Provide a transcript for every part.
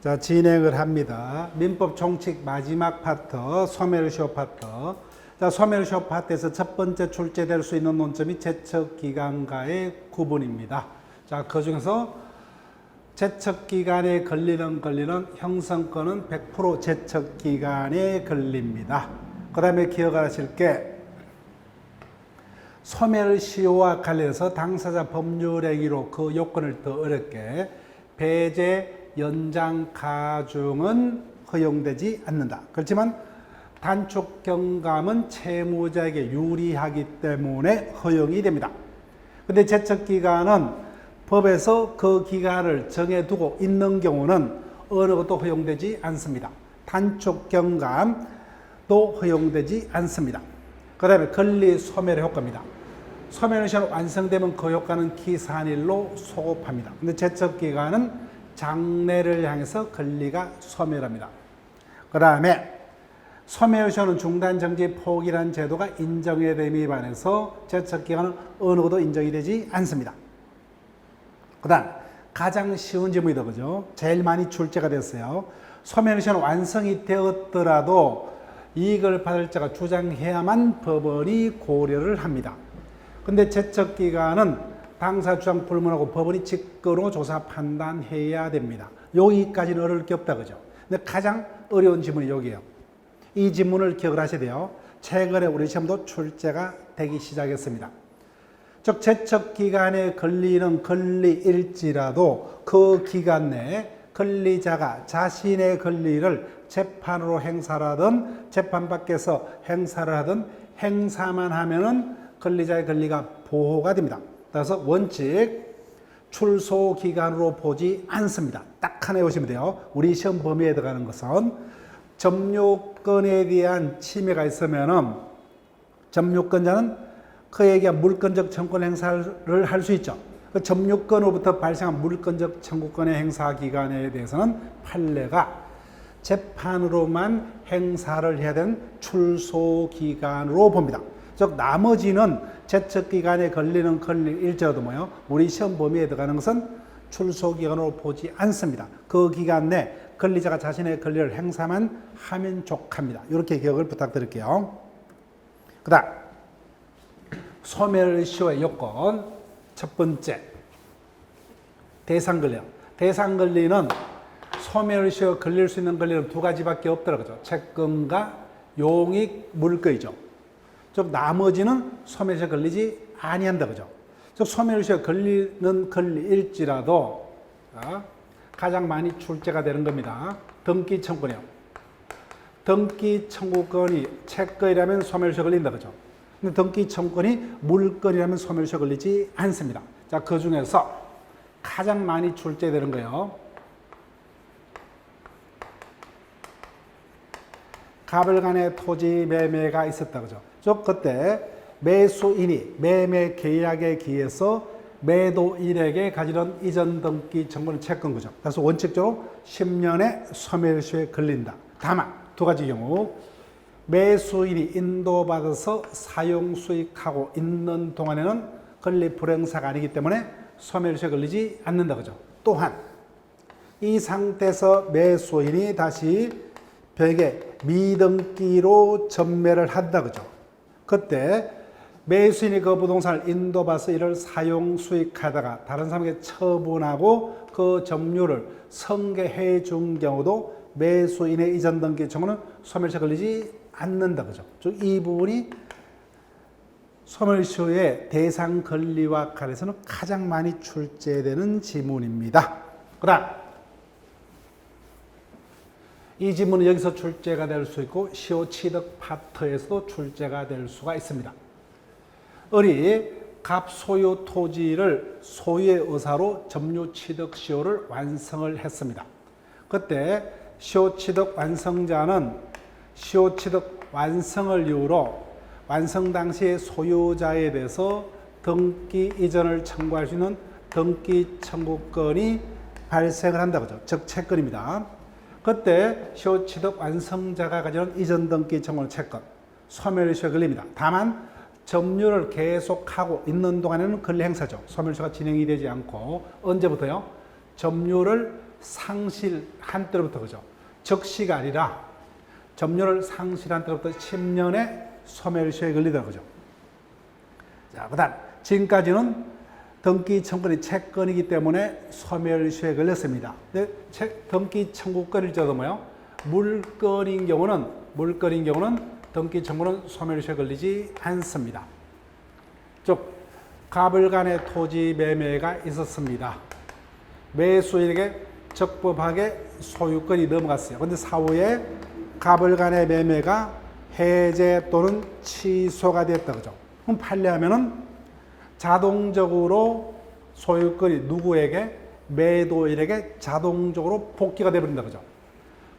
자, 진행을 합니다. 민법 총칙 마지막 파트, 소멸시효 파트. 자, 소멸시효 파트에서 첫 번째 출제될 수 있는 논점이 제척기간과의 구분입니다. 자, 그 중에서 제척기간에 걸리는 형성권은 100% 제척기간에 걸립니다. 그 다음에 기억하실 게 소멸시효와 관련해서 당사자 법률행위로 그 요건을 더 어렵게 배제, 연장, 가중은 허용되지 않는다. 그렇지만 단축 경감은 채무자에게 유리하기 때문에 허용이 됩니다. 근데 제척기간은 법에서 그 기간을 정해두고 있는 경우는 어느 것도 허용되지 않습니다. 단축 경감도 허용되지 않습니다. 그 다음에 권리 소멸의 효과입니다. 소멸시효는 완성되면 그 효과는 기산일로 소급합니다. 근데 제척기간은 장래를 향해서 권리가 소멸합니다. 그 다음에 소멸시효는 중단정지 포기라는 제도가 인정에 됨에 반해서 제척기간은 어느 것도 인정이 되지 않습니다. 그 다음 가장 쉬운 질문이다, 그죠? 제일 많이 출제가 됐어요. 소멸시효는 완성이 되었더라도 이익을 받을 자가 주장해야만 법원이 고려를 합니다. 근데 제척기간은 당사 주장 불문하고 법원이 직권으로 조사 판단해야 됩니다. 여기까지는 어려울 게 없다, 그죠? 근데 가장 어려운 질문이 여기예요. 이 질문을 기억을 하셔야 돼요. 최근에 우리 시험도 출제가 되기 시작했습니다. 즉 제척기간에 걸리는 권리일지라도 그 기간 내에 권리자가 자신의 권리를 재판으로 행사하든 재판 밖에서 행사를 하든 행사만 하면은 권리자의 권리가 보호가 됩니다. 따라서 원칙 출소기간으로 보지 않습니다. 딱 하나 외우시면 돼요. 우리 시험 범위에 들어가는 것은 점유권에 대한 침해가 있으면은 점유권자는 그에게 물권적 청구권 행사를 할 수 있죠. 그 점유권으로부터 발생한 물권적 청구권의 행사 기간에 대해서는 판례가 재판으로만 행사를 해야 되는 출소기간으로 봅니다. 즉 나머지는 제척기간에 걸리는 권리일지라도 뭐요? 우리 시험 범위에 들어가는 것은 출소기간으로 보지 않습니다. 그 기간 내 권리자가 자신의 권리를 행사만 하면 족합니다. 이렇게 기억을 부탁드릴게요. 그 다음 소멸시효의 요건 첫 번째 대상권리요. 대상권리는 소멸시효에 걸릴 수 있는 권리는 두 가지밖에 없더라고요. 채권과 용익, 물권이죠. 즉 나머지는 소멸시효에 걸리지 아니한다, 그죠? 즉 소멸시효에 걸리는 권리일지라도 가장 많이 출제가 되는 겁니다. 등기 청구권이요. 등기 청구권이 채권이라면 소멸시효에 걸린다, 그죠? 근데 등기 청구권이 물권이라면 소멸시효에 걸리지 않습니다. 자, 그 중에서 가장 많이 출제되는 거예요. 갑을 간의 토지 매매가 있었다, 그죠? 즉 그때 매수인이 매매 계약에 기해서 매도인에게 가지는 이전 등기 청구는 채권, 그죠? 그래서 원칙적으로 10년의 소멸시효에 걸린다. 다만 두 가지 경우 매수인이 인도받아서 사용 수익하고 있는 동안에는 권리 불행사가 아니기 때문에 소멸시효에 걸리지 않는다, 그죠? 또한 이 상태에서 매수인이 다시 벽에 미등기로 전매를 한다, 그죠? 그때 매수인이 그 부동산을 인도받아서 이를 사용 수익하다가 다른 사람에게 처분하고 그 점유를 승계해 준 경우도 매수인의 이전 등기 청구는 소멸시효에 걸리지 않는다, 그죠? 즉 이 부분이 소멸시효의 대상 권리와 관련해서는 가장 많이 출제되는 지문입니다. 그 다음 이 지문은 여기서 출제가 될 수 있고 시효 취득 파트에서도 출제가 될 수가 있습니다. 을이 갑 소유 토지를 소유의 의사로 점유 취득 시효를 완성을 했습니다. 그때 시효 취득 완성자는 시효 취득 완성을 이유로 완성 당시의 소유자에 대해서 등기 이전을 청구할 수 있는 등기 청구권이 발생을 한다, 그죠? 즉 채권입니다. 그때 시효 취득 완성자가 가지는 이전 등기 청구는 채권, 소멸시효에 걸립니다. 다만 점유를 계속하고 있는 동안에는 권리 행사죠. 소멸시효가 진행이 되지 않고 언제부터요? 점유를 상실한 때로부터 그죠. 적시가 아니라 점유를 상실한 때로부터 10년의 소멸시효에 걸리다 그죠. 자, 그다음 지금까지는 등기 청구권이 채권이기 때문에 소멸시효에 걸렸습니다. 등기 청구권일지라도 뭐요? 물건인 경우는 등기 청구는 소멸시효에 걸리지 않습니다. 즉 갑을 간의 토지 매매가 있었습니다. 매수인에게 적법하게 소유권이 넘어갔어요. 그런데 사후에 갑을 간의 매매가 해제 또는 취소가 됐다 그죠. 그럼 판례하면은 자동적으로 소유권이 누구에게? 매도인에게 자동적으로 복귀가 되어버린다 그죠.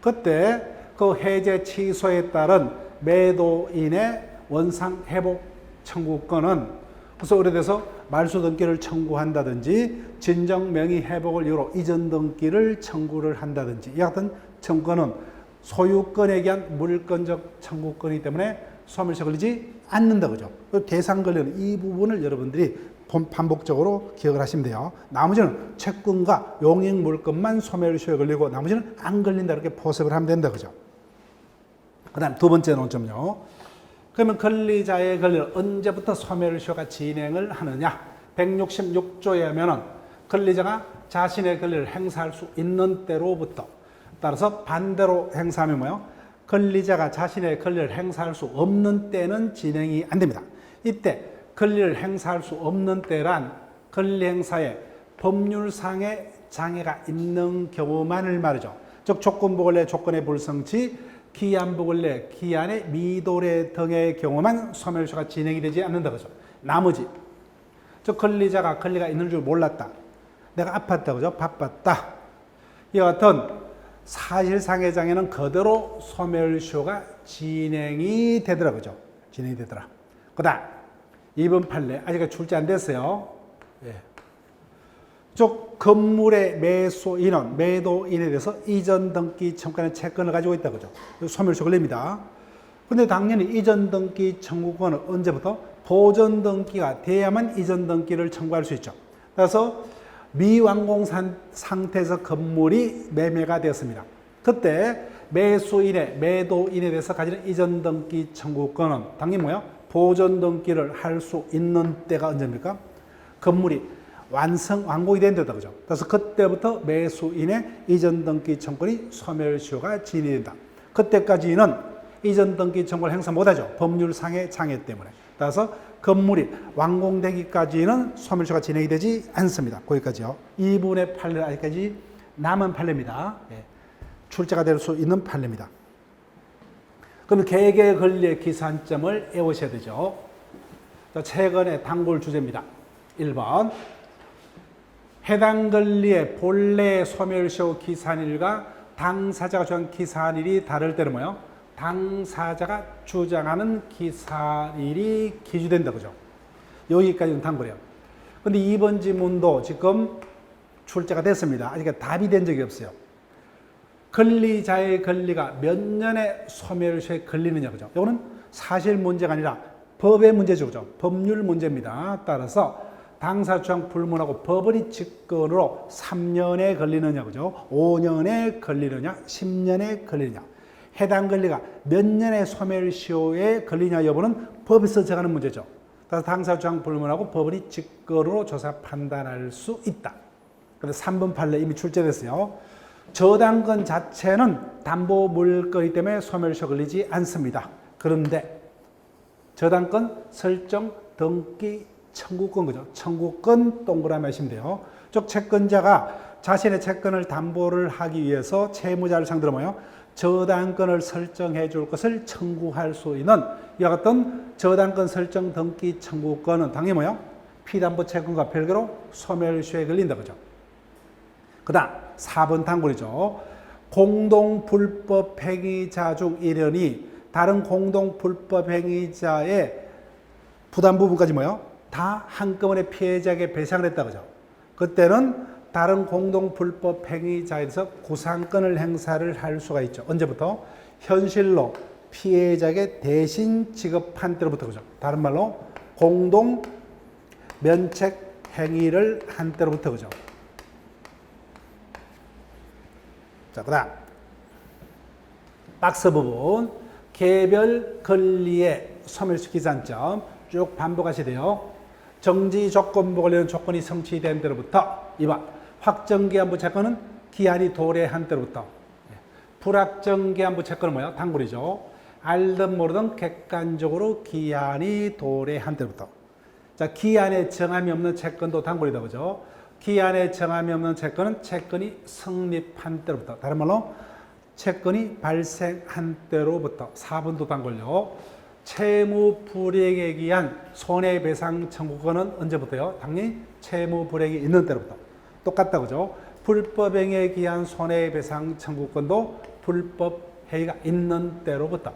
그때 그 해제 취소에 따른 매도인의 원상 회복 청구권은 그래서 오래돼서 말소 등기를 청구한다든지 진정 명의 회복을 이유로 이전 등기를 청구를 한다든지 이 같은 청구권은 소유권에 의한 물권적 청구권이기 때문에 소멸시효 걸리지 않는다 그죠. 대상 걸리는 이 부분을 여러분들이 반복적으로 기억을 하시면 돼요. 나머지는 채권과 용익 물건만 소멸시효에 걸리고 나머지는 안 걸린다 이렇게 포섭을 하면 된다 그죠. 그다음 두 번째 논점요. 그러면 권리자의 권리를 언제부터 소멸시효가 진행을 하느냐? 166조에 하면은 권리자가 자신의 권리를 행사할 수 있는 때로부터 따라서 반대로 행사하면 뭐요? 권리자가 자신의 권리를 행사할 수 없는 때는 진행이 안 됩니다. 이때 권리를 행사할 수 없는 때란 권리 행사에 법률상의 장애가 있는 경우만을 말이죠. 즉 조건부권례 조건의 불성치, 기한부권례 기한의 미도래 등의 경우만 소멸시효가 진행이 되지 않는다 그죠. 나머지 즉 권리자가 권리가 있는 줄 몰랐다. 내가 아팠다 그죠. 바빴다. 이와 같은 사실상의 장애는 그대로 소멸시효가 진행이 되더라 그죠. 진행이 되더라. 그다음 2번 판례 아직 출제 안 됐어요. 예. 즉 건물의 매수인은 매도인에 대해서 이전 등기 청구권의 채권을 가지고 있다 그죠. 소멸시효 걸립니다. 근데 당연히 이전 등기 청구권은 언제부터? 보존 등기가 돼야만 이전 등기를 청구할 수 있죠. 그래서 미완공 상태에서 건물이 매매가 되었습니다. 그때 매수인의 매도인에 대해서 가지는 이전 등기 청구권은 당연히 뭐야? 보존 등기를 할 수 있는 때가 언제입니까? 건물이 완공이 된 데다 그죠. 그래서 그때부터 매수인의 이전 등기 청구권이 소멸시효가 진행된다. 그때까지는 이전 등기 청구를 행사 못하죠. 법률상의 장애 때문에. 따라서 건물이 완공되기까지는 소멸시효가 진행이 되지 않습니다. 거기까지요. 이 부분의 판례는 아직까지 남은 판례입니다. 예. 출제가 될 수 있는 판례입니다. 그럼 계계 권리의 기산점을 외우셔야 되죠. 최근의 단골 주제입니다. 1번 해당 권리의 본래 소멸시효 기산일과 당사자가 주장한 기산일이 다를 때는 뭐예요? 당사자가 주장하는 기산일이 기준된다 그죠? 여기까지는 단골이에요. 근데 2번 지문도 지금 출제가 됐습니다. 아직 답이 된 적이 없어요. 권리자의 권리가 몇 년의 소멸시효에 걸리느냐 그죠? 이거는 사실 문제가 아니라 법의 문제죠 그죠? 법률 문제입니다. 따라서 당사 주장 불문하고 법원이 직권으로 3년에 걸리느냐 그죠? 5년에 걸리느냐 10년에 걸리느냐 해당 권리가 몇 년의 소멸시효에 걸리냐 여부는 법에서 정하는 문제죠. 따라서 당사 주장 불문하고 법원이 직권으로 조사 판단할 수 있다. 그래서 3번 판례 이미 출제됐어요. 저당권 자체는 담보 물건이기 때문에 소멸시효 걸리지 않습니다. 그런데 저당권 설정 등기 청구권 그죠? 청구권 동그라미 하시면 돼요. 즉 채권자가 자신의 채권을 담보를 하기 위해서 채무자를 상대로 뭐요? 저당권을 설정해 줄 것을 청구할 수 있는 이와 같은 저당권 설정 등기 청구권은 당연히 뭐요? 피담보 채권과 별개로 소멸시효에 걸린다 그죠? 그다음 4번 단골이죠. 공동 불법 행위자 중 1원이 다른 공동 불법 행위자의 부담 부분까지 뭐요? 다 한꺼번에 피해자에게 배상을 했다 그죠? 그때는 다른 공동 불법 행위자에 대해서 구상권을 행사를 할 수가 있죠. 언제부터? 현실로 피해자에게 대신 지급한 때로부터 그죠? 다른 말로 공동 면책 행위를 한 때로부터 그죠? 자, 그 다음. 박스 부분. 개별 권리의 소멸시 기산점 쭉 반복하셔야 돼요. 정지 조건부 관련 조건이 성취된 때로부터 2번. 확정기한부 채권은 기한이 도래한 때로부터. 불확정기한부 채권은 뭐야? 단골이죠. 알든 모르든 객관적으로 기한이 도래한 때로부터. 자, 기한에 정함이 없는 채권도 단골이다. 그죠? 기한에 정함이 없는 채권은 채권이 성립한 때로부터. 다른 말로 채권이 발생한 때로부터. 4번도 단골요. 채무 불이행에 기한 손해배상 청구권은 언제부터요? 당연히 채무 불이행이 있는 때로부터. 똑같다. 그죠? 불법행위에 기한 손해배상 청구권도 불법행위가 있는 때로부터.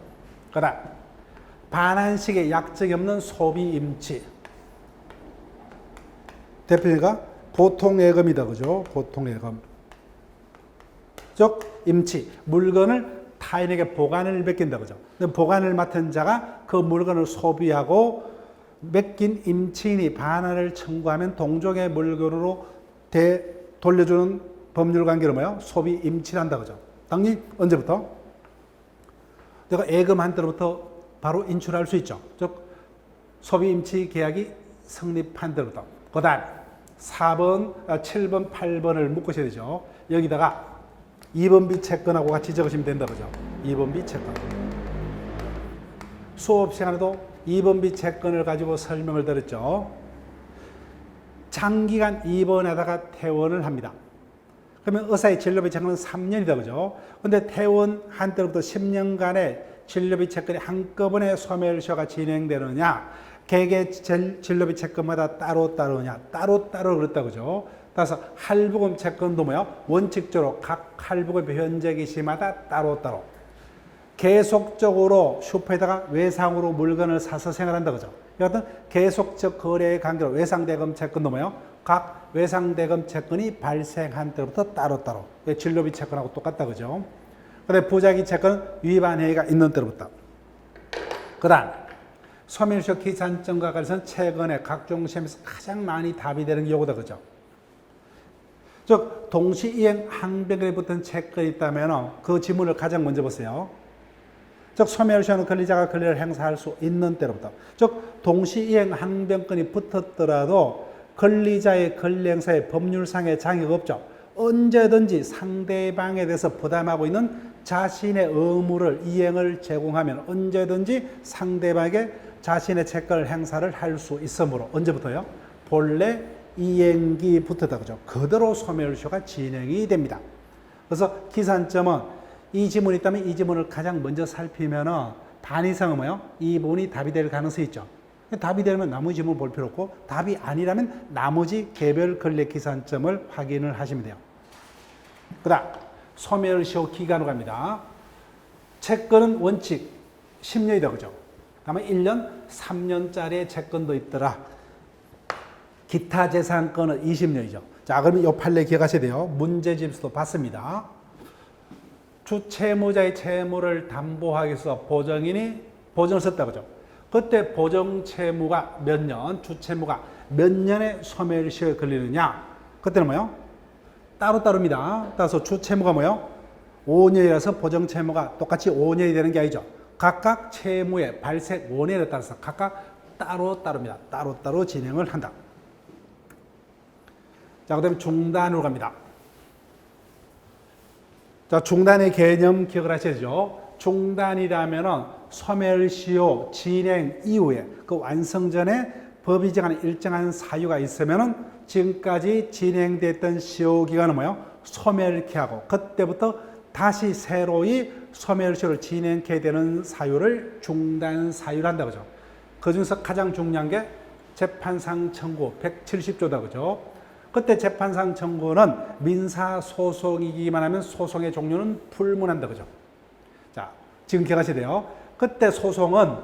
그 다음 반환식의 약정이 없는 소비임치. 대표가 보통예금이다. 그죠? 보통예금. 즉 임치. 물건을 타인에게 보관을 맡긴다. 그죠? 보관을 맡은 자가 그 물건을 소비하고 맡긴 임치인이 반환을 청구하면 동종의 물건으로 돌려주는 법률 관계를 뭐예요? 소비 임치한다. 그죠? 당연히 언제부터? 내가 예금한 때로부터 바로 인출할 수 있죠. 즉 소비 임치 계약이 성립한 때로부터. 그 다음 4번, 7번, 8번을 묶으셔야 되죠. 여기다가 2번비 채권하고 같이 적으시면 된다. 그죠? 2번비 채권. 수업 시간에도 2번비 채권을 가지고 설명을 드렸죠. 장기간 입원하다가 퇴원을 합니다. 그러면 의사의 진료비 채권은 3년이다. 그죠? 근데 퇴원한 때부터 10년간의 진료비 채권이 한꺼번에 소멸시효가 진행되느냐, 개개 진료비 채권마다 따로따로냐, 따로따로 그랬다. 그죠? 따라서 할부금 채권도 뭐야? 원칙적으로 각 할부금 현재기 시마다 따로따로. 계속적으로 슈퍼에다가 외상으로 물건을 사서 생활한다. 그죠? 여하튼 계속적 거래의 관계로 외상대금 채권도 뭐예요? 각 외상대금 채권이 발생한 때부터 따로따로. 진료비 채권하고 똑같다. 그죠? 근데 부작위 채권은 위반 행위가 있는 때로부터. 그 다음 소멸시효 기산점과 관련해서는 최근에 각종 시험에서 가장 많이 답이 되는 경우다. 그죠? 즉 동시이행 항변권에 붙은 채권이 있다면 그 지문을 가장 먼저 보세요. 즉 소멸시효는 권리자가 권리를 행사할 수 있는 때로부터. 즉 동시이행 항변권이 붙었더라도 권리자의 권리 행사에 법률상의 장애가 없죠. 언제든지 상대방에 대해서 부담하고 있는 자신의 의무를 이행을 제공하면 언제든지 상대방에게 자신의 채권을 행사를 할 수 있으므로 언제부터요? 본래 이행기부터다. 그죠? 그대로 소멸시효가 진행이 됩니다. 그래서 기산점은 이 지문이 있다면 이 지문을 가장 먼저 살피면 반 이상은 뭐예요? 이 부분이 답이 될 가능성이 있죠. 답이 되면 나머지 지문을 볼 필요 없고 답이 아니라면 나머지 개별 권리 기산점을 확인을 하시면 돼요. 그 다음 소멸시효 기간으로 갑니다. 채권은 원칙 10년이다. 그죠? 다음에 1년, 3년짜리 채권도 있더라. 기타 재산권은 20년이죠. 자, 그러면 이 판례 기억하셔야 돼요. 문제집수도 봤습니다. 주채무자의 채무를 담보하기 위해서 보증인이 보증을 썼다. 그죠? 그때 보증채무가 몇 년, 주채무가 몇 년의 소멸시효에 걸리느냐? 그때는 뭐예요? 따로따로입니다. 따라서 주채무가 뭐예요? 5년이라서 보증채무가 똑같이 5년이 되는 게 아니죠. 각각 채무의 발생 5년에 따라서 각각 따로따로입니다. 따로따로 진행을 한다. 자, 그 다음에 중단으로 갑니다. 자, 중단의 개념 기억을 하셔야죠. 중단이라면은 소멸시효 진행 이후에 그 완성 전에 법이 정하는 일정한 사유가 있으면은 지금까지 진행됐던 시효 기간은 뭐예요? 소멸케 하고 그때부터 다시 새로이 소멸시효를 진행케 되는 사유를 중단 사유를 한다. 그죠? 그 중에서 가장 중요한 게 재판상 청구 170조다. 그죠? 그때 재판상 청구는 민사소송이기만 하면 소송의 종류는 불문한다. 그죠? 자, 지금 기억하셔야 돼요. 그때 소송은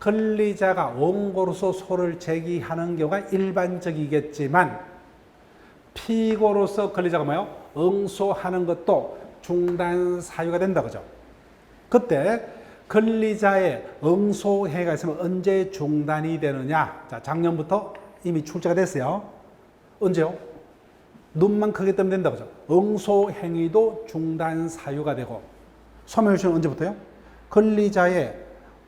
권리자가 원고로서 소를 제기하는 경우가 일반적이겠지만 피고로서 권리자가 뭐예요? 응소하는 것도 중단 사유가 된다. 그죠? 그때 권리자의 응소행위가 있으면 언제 중단이 되느냐? 자, 작년부터 이미 출제가 됐어요. 언제요? 눈만 크게 뜨면 된다 그죠. 응소 행위도 중단 사유가 되고 소멸시효는 언제부터요? 권리자의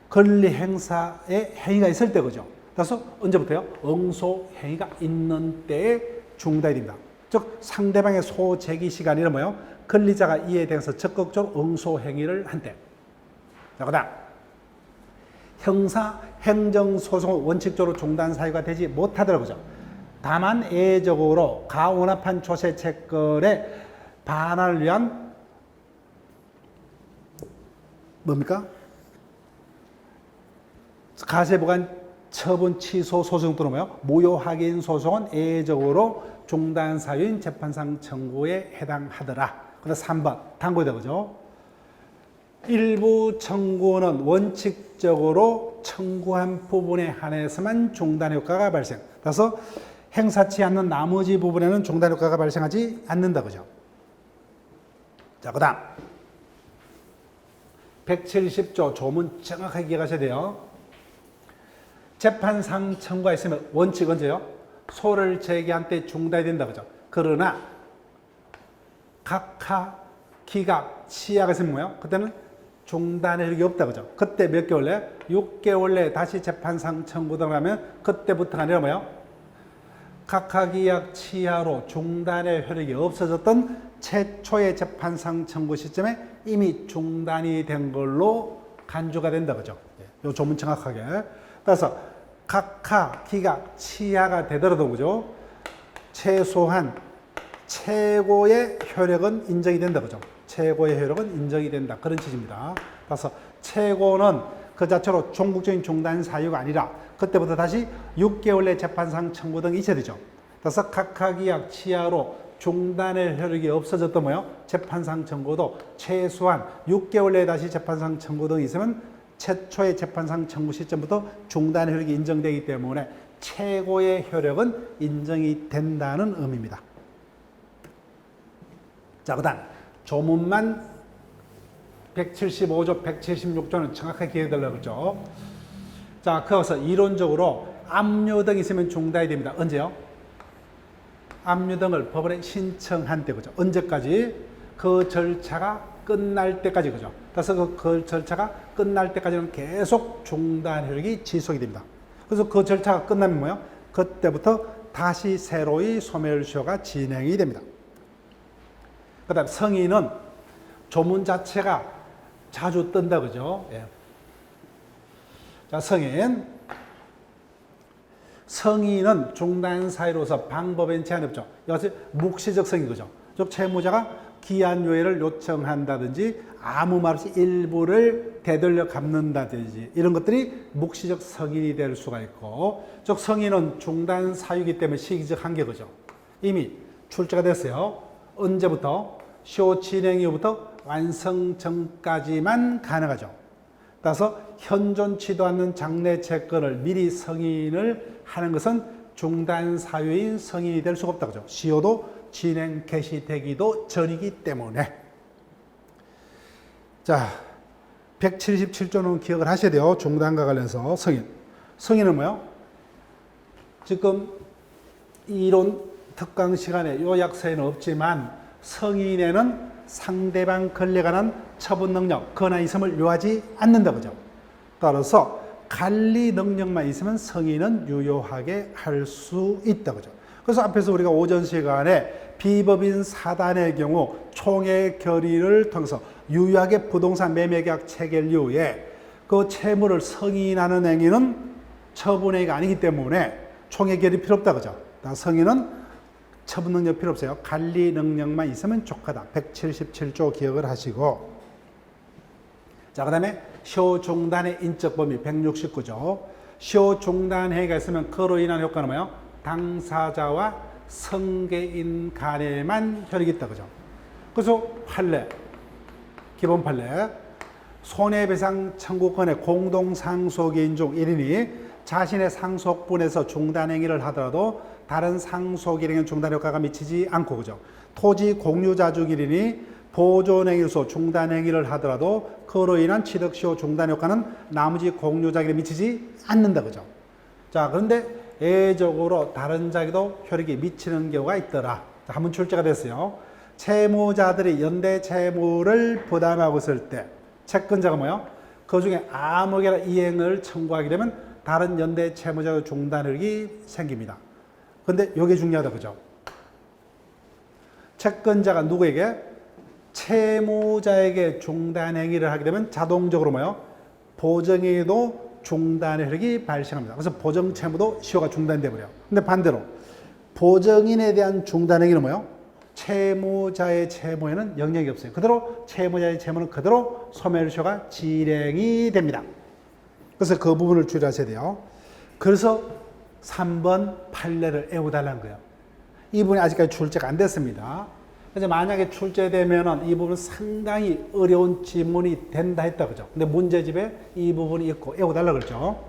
권리 행사의 행위가 있을 때 그죠. 그래서 언제부터요? 응소 행위가 있는 때에 중단이 됩니다. 즉 상대방의 소제기 시간이란 뭐예요? 권리자가 이에 대해서 적극적으로 응소 행위를 한 때. 자, 그다음 형사 행정소송은 원칙적으로 중단 사유가 되지 못하더라고요. 다만 예외적으로 가원합한 조세 채권의 반환을 위한 뭡니까? 가세보관 처분 취소 소송 또는 뭐요? 무효 확인 소송은 예외적으로 중단 사유인 재판상 청구에 해당하더라. 그래서 3번 당고에다 그죠? 일부 청구는 원칙적으로 청구한 부분에 한해서만 중단 효과가 발생. 그래서 행사치 않는 나머지 부분에는 중단 효과가 발생하지 않는다 그죠? 자, 그다음 170조 조문 정확하게 기억하셔야 돼요. 재판상 청구가 있으면 원칙 언제요? 소를 제기한 때 중단이 된다 그죠? 그러나 각하, 기각, 치하가 있으면 뭐예요? 그때는 중단의 효력이 없다 그죠? 그때 몇 개월 내에? 6개월 내에 다시 재판상 청구를 하면 그때부터가 아니라 뭐예요? 각하, 기각, 치하로 중단의 효력이 없어졌던 최초의 재판상 청구 시점에 이미 중단이 된 걸로 간주가 된다 그죠? 요 조문 정확하게. 그래서 각하, 기각, 치하가 되더라도 그죠? 최소한 최고의 효력은 인정이 된다 그죠? 최고의 효력은 인정이 된다. 그런 취지입니다. 그래서 최고는 그 자체로 종국적인 중단 사유가 아니라 그때부터 다시 6개월 내 재판상 청구 등이 있어야 되죠. 그래서 각하, 기각, 치하로 중단의 효력이 없어졌던 뭐요? 재판상 청구도 최소한 6개월 내에 다시 재판상 청구 등이 있으면 최초의 재판상 청구 시점부터 중단의 효력이 인정되기 때문에 최고의 효력은 인정이 된다는 의미입니다. 자, 그 다음 조문만 175조, 176조는 정확하게 기억해달라고 그러죠. 자, 그래서 이론적으로 압류 등이 있으면 중단이 됩니다. 언제요? 압류 등을 법원에 신청한 때 그죠. 언제까지? 그 절차가 끝날 때까지 그죠. 그래서 그 절차가 끝날 때까지는 계속 중단 효력이 지속이 됩니다. 그래서 그 절차가 끝나면 뭐예요? 그때부터 다시 새로이 소멸시효가 진행이 됩니다. 그 다음 성인은 조문 자체가 자주 뜬다 그죠. 예. 자, 성인은 중단 사유로서 방법엔 제한이 없죠. 이것이 묵시적 성인 거죠. 즉 채무자가 기한 유예를 요청한다든지 아무 말 없이 일부를 되돌려 갚는다든지 이런 것들이 묵시적 성인이 될 수가 있고, 즉 성인은 중단 사유이기 때문에 시기적 한계거죠. 이미 출제가 됐어요. 언제부터? 시효 진행 이후부터 완성 전까지만 가능하죠. 따라서 현존치도 않는 장래 채권을 미리 승인을 하는 것은 중단 사유인 승인이 될 수가 없다 그죠. 시효도 진행 개시되기도 전이기 때문에. 자, 177조는 기억을 하셔야 돼요. 중단과 관련해서 승인. 승인은 뭐예요? 지금 이론 특강 시간에 요약서에는 없지만 승인에는 상대방 권리에 관한 처분 능력, 권한 있음을 요하지 않는다 그죠. 따라서 관리 능력만 있으면 승인은 유효하게 할 수 있다 그죠. 그래서 앞에서 우리가 오전 시간에 비법인 사단의 경우 총액 결의를 통해서 유효하게 부동산 매매계약 체결 이후에 그 채무를 승인하는 행위는 처분행위가 아니기 때문에 총액 결의 필요 없다 그죠. 승인은 처분 능력 필요 없어요. 관리 능력만 있으면 족하다. 177조 기억을 하시고. 자, 그 다음에 시효 중단의 인적 범위 169조. 시효 중단 행위가 있으면 그로 인한 효과는 뭐예요? 당사자와 성계인 간에만 효력이 있다 그죠. 그래서 판례, 기본 판례, 손해배상 청구권의 공동 상속인 중 1인이 자신의 상속분에서 중단 행위를 하더라도 다른 상속인에게는 중단 효과가 미치지 않고 그죠. 토지 공유자 중 1인이 보존행위로서 중단 행위를 하더라도 그로 인한 취득시효 중단 효과는 나머지 공유자에게 미치지 않는다 그죠. 자, 그런데 예외적으로 다른 자에게도 효력이 미치는 경우가 있더라. 한번 출제가 됐어요. 채무자들이 연대 채무를 부담하고 있을 때 채권자가 뭐요? 그 중에 아무 개나 이행을 청구하게 되면 다른 연대 채무자의 중단력이 생깁니다. 근데 이게 중요하다, 그죠? 채권자가 누구에게? 채무자에게 중단행위를 하게 되면 자동적으로 뭐요? 보정행위도 중단의 효력이 발생합니다. 그래서 보정채무도 시효가 중단돼 버려요. 근데 반대로 보정인에 대한 중단행위는 뭐요? 채무자의 채무에는 영향이 없어요. 그대로 채무자의 채무는 그대로 소멸시효가 진행이 됩니다. 그래서 그 부분을 주의하셔야 돼요. 그래서 3번 판례를 외워달라는 거예요. 이 부분이 아직까지 출제가 안 됐습니다. 그래서 만약에 출제되면은 이 부분은 상당히 어려운 지문이 된다 했다, 그죠? 근데 문제집에 이 부분이 있고 외워달라 그랬죠.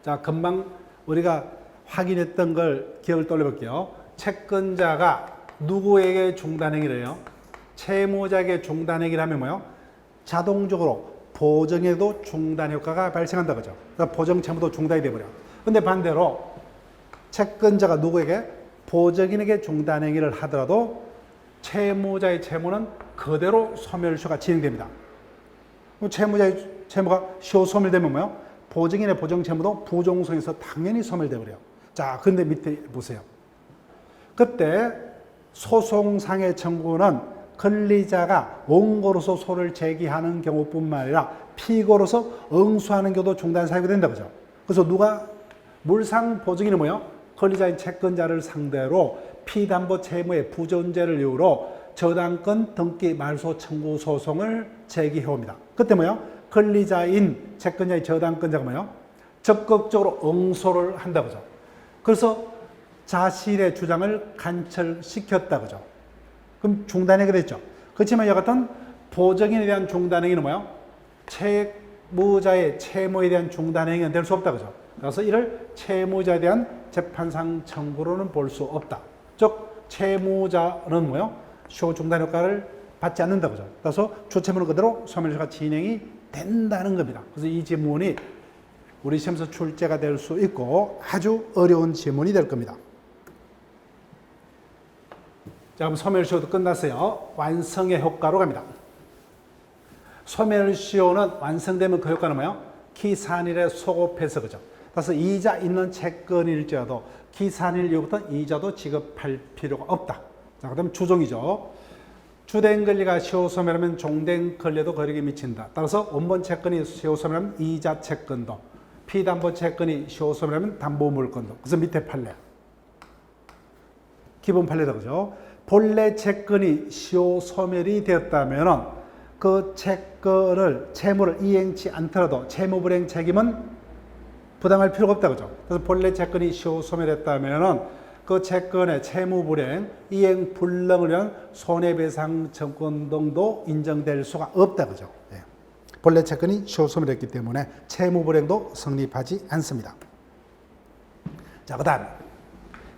자, 금방 우리가 확인했던 걸 기억을 돌려볼게요. 채권자가 누구에게 중단행위를 해요? 채무자에게 중단행위를 하면 뭐요? 자동적으로 보정에도 중단 효과가 발생한다, 그죠? 그러니까 보정채무도 중단이 돼버려. 근데 반대로 채권자가 누구에게? 보정인에게 중단행위를 하더라도 채무자의 채무는 그대로 소멸시효가 진행됩니다. 채무자의 채무가 시효 소멸되면 뭐요? 보정인의 보정채무도 부종성에서 당연히 소멸돼버려요. 자, 근데 밑에 보세요. 그때 소송상의 청구는 권리자가 원고로서 소를 제기하는 경우뿐만 아니라 피고로서 응수하는 경우도 중단 사유가 된다, 그죠? 그래서 누가 물상 보증인은 뭐예요? 권리자인 채권자를 상대로 피담보 채무의 부존재를 이유로 저당권 등기 말소 청구 소송을 제기해 옵니다. 그때 뭐예요? 권리자인 채권자의 저당권자가 뭐예요? 적극적으로 응소를 한다, 그죠? 그래서 자신의 주장을 관철시켰다, 그죠? 그럼 중단행위가 됐죠. 그렇지만 이 같은 보정인에 대한 중단행위는 뭐예요? 채무자의 채무에 대한 중단행위는 될 수 없다, 그죠? 그래서 이를 채무자에 대한 재판상 청구로는 볼 수 없다. 즉 채무자는 뭐예요? 시효 중단 효과를 받지 않는다, 그죠? 그래서 주채무는 그대로 소멸시효가 진행이 된다는 겁니다. 그래서 이 지문이 우리 시험에서 출제가 될 수 있고 아주 어려운 지문이 될 겁니다. 자, 그럼 소멸시효도 끝났어요. 완성의 효과로 갑니다. 소멸시효는 완성되면 그 효과는 뭐예요? 기산일에 소급해서, 그죠? 그래서 이자 있는 채권일지라도 기산일 이후부터 이자도 지급할 필요가 없다. 자, 그 다음에 주종이죠. 주된 권리가 시효 소멸하면 종된 권리에도 거리가 미친다. 따라서 원본 채권이 시효 소멸하면 이자 채권도, 피담보 채권이 시효 소멸하면 담보 물건도. 그래서 밑에 판례. 기본 판례다, 그죠? 본래 채권이 시효 소멸이 되었다면 그 채무를 이행치 않더라도 채무불이행 책임은 부담할 필요가 없다, 그죠? 그래서 본래 채권이 시효 소멸했다면 그 채권의 채무불이행, 이행 불능을 위한 손해배상 청구 등도 인정될 수가 없다, 그죠? 예. 본래 채권이 시효 소멸했기 때문에 채무불이행도 성립하지 않습니다. 자, 그 다음에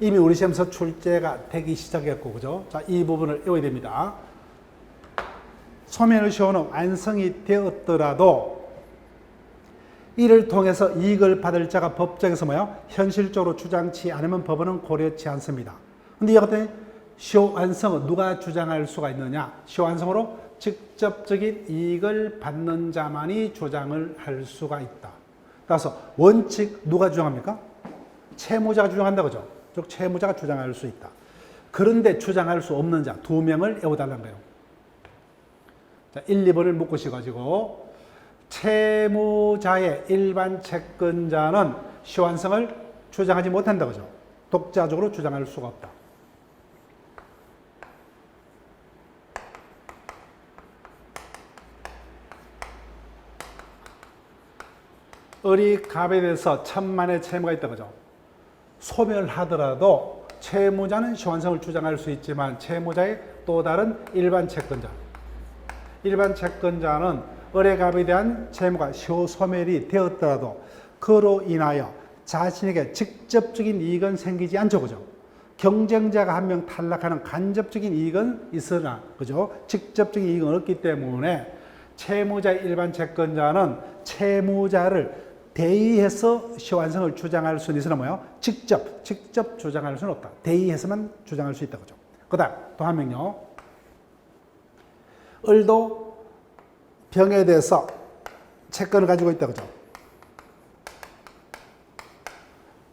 이미 우리 시험에서 출제가 되기 시작했고, 그죠? 자, 이 부분을 외워야 됩니다. 소멸시효는 완성이 되었더라도 이를 통해서 이익을 받을 자가 법정에서 뭐요? 현실적으로 주장치 않으면 법원은 고려치 않습니다. 근데 이 같은 시효 완성은 누가 주장할 수가 있느냐? 시효 완성으로 직접적인 이익을 받는 자만이 주장을 할 수가 있다. 따라서 원칙 누가 주장합니까? 채무자가 주장한다, 그죠? 즉 채무자가 주장할 수 있다. 그런데 주장할 수 없는 자 2명을 외워달라는 거예요. 자, 1, 2번을 묶으셔가지고 채무자의 일반 채권자는 시효 완성을 주장하지 못한다, 그죠? 독자적으로 주장할 수가 없다. 을이 갑에 대해서 1000만의 채무가 있다, 그죠? 소멸하더라도 채무자는 시효 완성을 주장할 수 있지만 채무자의 또 다른 일반 채권자는 을의 갑에 대한 채무가 시효 소멸이 되었더라도 그로 인하여 자신에게 직접적인 이익은 생기지 않죠, 그죠? 경쟁자가 한 명 탈락하는 간접적인 이익은 있으나, 그죠? 직접적인 이익은 없기 때문에 채무자의 일반 채권자는 채무자를 대의해서 시효완성을 주장할 수는 있으나 뭐요? 직접 주장할 수는 없다. 대의해서만 주장할 수 있다. 그죠? 그 다음 또 한 명요. 을도 병에 대해서 채권을 가지고 있다. 그죠?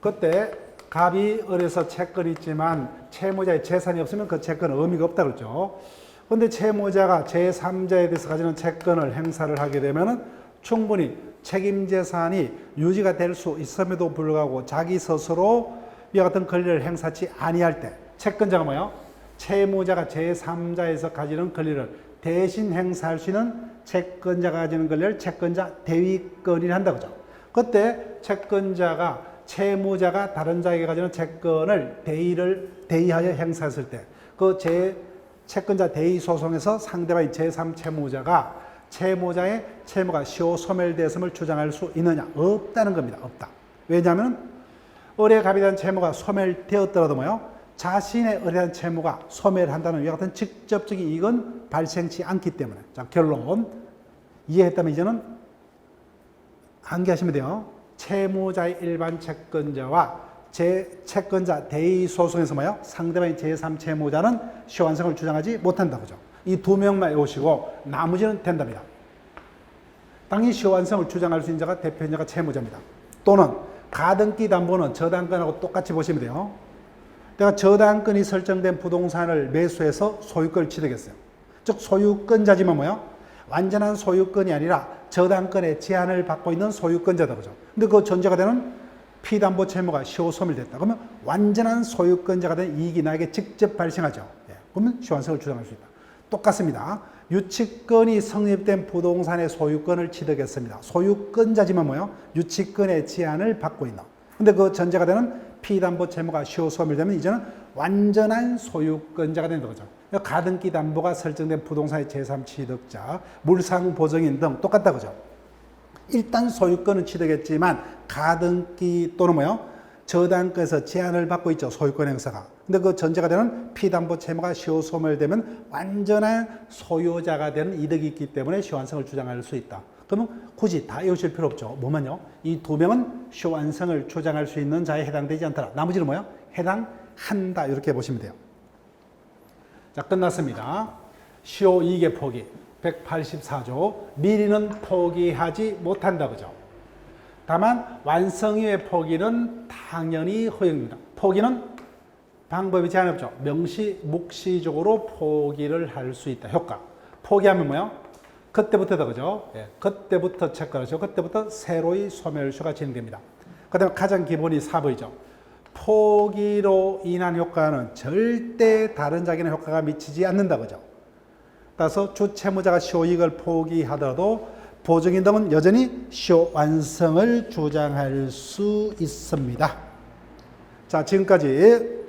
그때 갑이 을에서 채권이 있지만 채무자의 재산이 없으면 그 채권은 의미가 없다. 그렇죠? 그런데 채무자가 제3자에 대해서 가지는 채권을 행사를 하게 되면은 충분히 책임재산이 유지가 될 수 있음에도 불구하고 자기 스스로 이와 같은 권리를 행사치 아니할 때 채권자가 뭐요? 채무자가 제3자에서 가지는 권리를 대신 행사할 수 있는 채권자가 가지는 권리를 채권자 대위권이라 한다. 그죠? 그때 채권자가 채무자가 다른 자에게 가지는 채권을 대의하여 행사했을 때 그 채권자 대의 소송에서 상대방인 제3채무자가 채무자의 채무가 시효 소멸되었음을 주장할 수 있느냐? 없다는 겁니다. 없다. 왜냐하면 을에 갑에 대한 채무가 소멸되었더라도 뭐요? 자신의 을에 대한 채무가 소멸한다는 이와 같은 직접적인 이익은 발생치 않기 때문에. 자, 결론. 이해했다면 이제는 암기하시면 돼요. 채무자의 일반 채권자와 채권자 대의 소송에서 뭐요? 상대방의 제3채무자는 시효완성을 주장하지 못한다. 그죠? 이 두 명만 외우시고 나머지는 된답니다. 당연히 시효완성을 주장할 수 있는 자가 대표인자가 채무자입니다. 또는 가등기 담보는 저당권하고 똑같이 보시면 돼요. 내가 저당권이 설정된 부동산을 매수해서 소유권을 취득했어요. 즉 소유권자지만 뭐요? 완전한 소유권이 아니라 저당권의 제한을 받고 있는 소유권자다. 그죠? 근데 그 전제가 되는 피담보 채무가 시효 소멸됐다. 그러면 완전한 소유권자가 된 이익이 나에게 직접 발생하죠. 예. 그러면 시효완성을 주장할 수 있다. 똑같습니다. 유치권이 성립된 부동산의 소유권을 취득했습니다. 소유권자지만 뭐요? 유치권의 제한을 받고 있는. 근데 그 전제가 되는 피담보 채무가 시효 소멸되면 이제는 완전한 소유권자가 된다. 그죠? 가등기 담보가 설정된 부동산의 제3취득자, 물상 보증인 등 똑같다. 그죠? 일단 소유권은 취득했지만 가등기 또는 뭐요? 저당권에서 제한을 받고 있죠. 소유권 행사가. 근데 그 전제가 되는 피담보 채무가 시효 소멸되면 완전한 소유자가 되는 이득이 있기 때문에 시효완성을 주장할 수 있다. 그러면 굳이 다 외우실 필요 없죠. 뭐만요? 이 두 명은 시효완성을 주장할 수 있는 자에 해당되지 않더라. 나머지는 뭐요? 해당한다. 이렇게 보시면 돼요. 자, 끝났습니다. 시효 이익의 포기. 184조. 미리는 포기하지 못한다. 그죠? 다만 완성 이후의 포기는 당연히 허용입니다. 포기는 방법이 제한 없죠. 명시, 묵시적으로 포기를 할 수 있다. 효과. 포기하면 뭐요? 그때부터다. 그죠? 예, 그때부터 체크하죠. 그때부터 새로이 소멸시효가 진행됩니다. 그 다음에 가장 기본이 사부이죠. 포기로 인한 효과는 절대 다른 자에게는 효과가 미치지 않는다. 그죠? 따라서 주채무자가 시효이익을 포기하더라도 보증인 등은 여전히 시효 완성을 주장할 수 있습니다. 자, 지금까지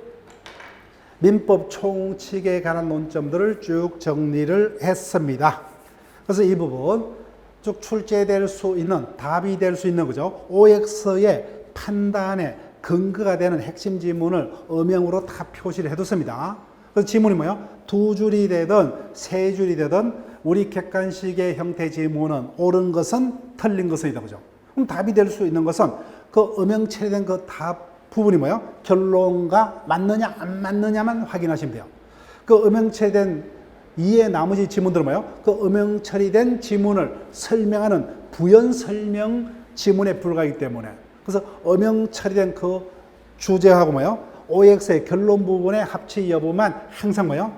민법 총칙에 관한 논점들을 쭉 정리를 했습니다. 그래서 이 부분 쭉 출제될 수 있는, 답이 될 수 있는, 그죠? OX의 판단에 근거가 되는 핵심 지문을 어명으로 다 표시를 해뒀습니다. 그래서 지문이 뭐예요? 두 줄이 되든 세 줄이 되든 우리 객관식의 형태 지문은 옳은 것은 틀린 것이다. 그죠? 그럼 답이 될 수 있는 것은 그 어명 처리된 그 답 부분이 뭐예요? 결론과 맞느냐 안 맞느냐만 확인하시면 돼요. 그 어명 처리된 이에 나머지 지문들은 뭐예요? 그 어명 처리된 지문을 설명하는 부연 설명 지문에 불과하기 때문에 그래서 어명 처리된 그 주제하고 뭐예요? OX의 결론 부분의 합치 여부만 항상 뭐예요?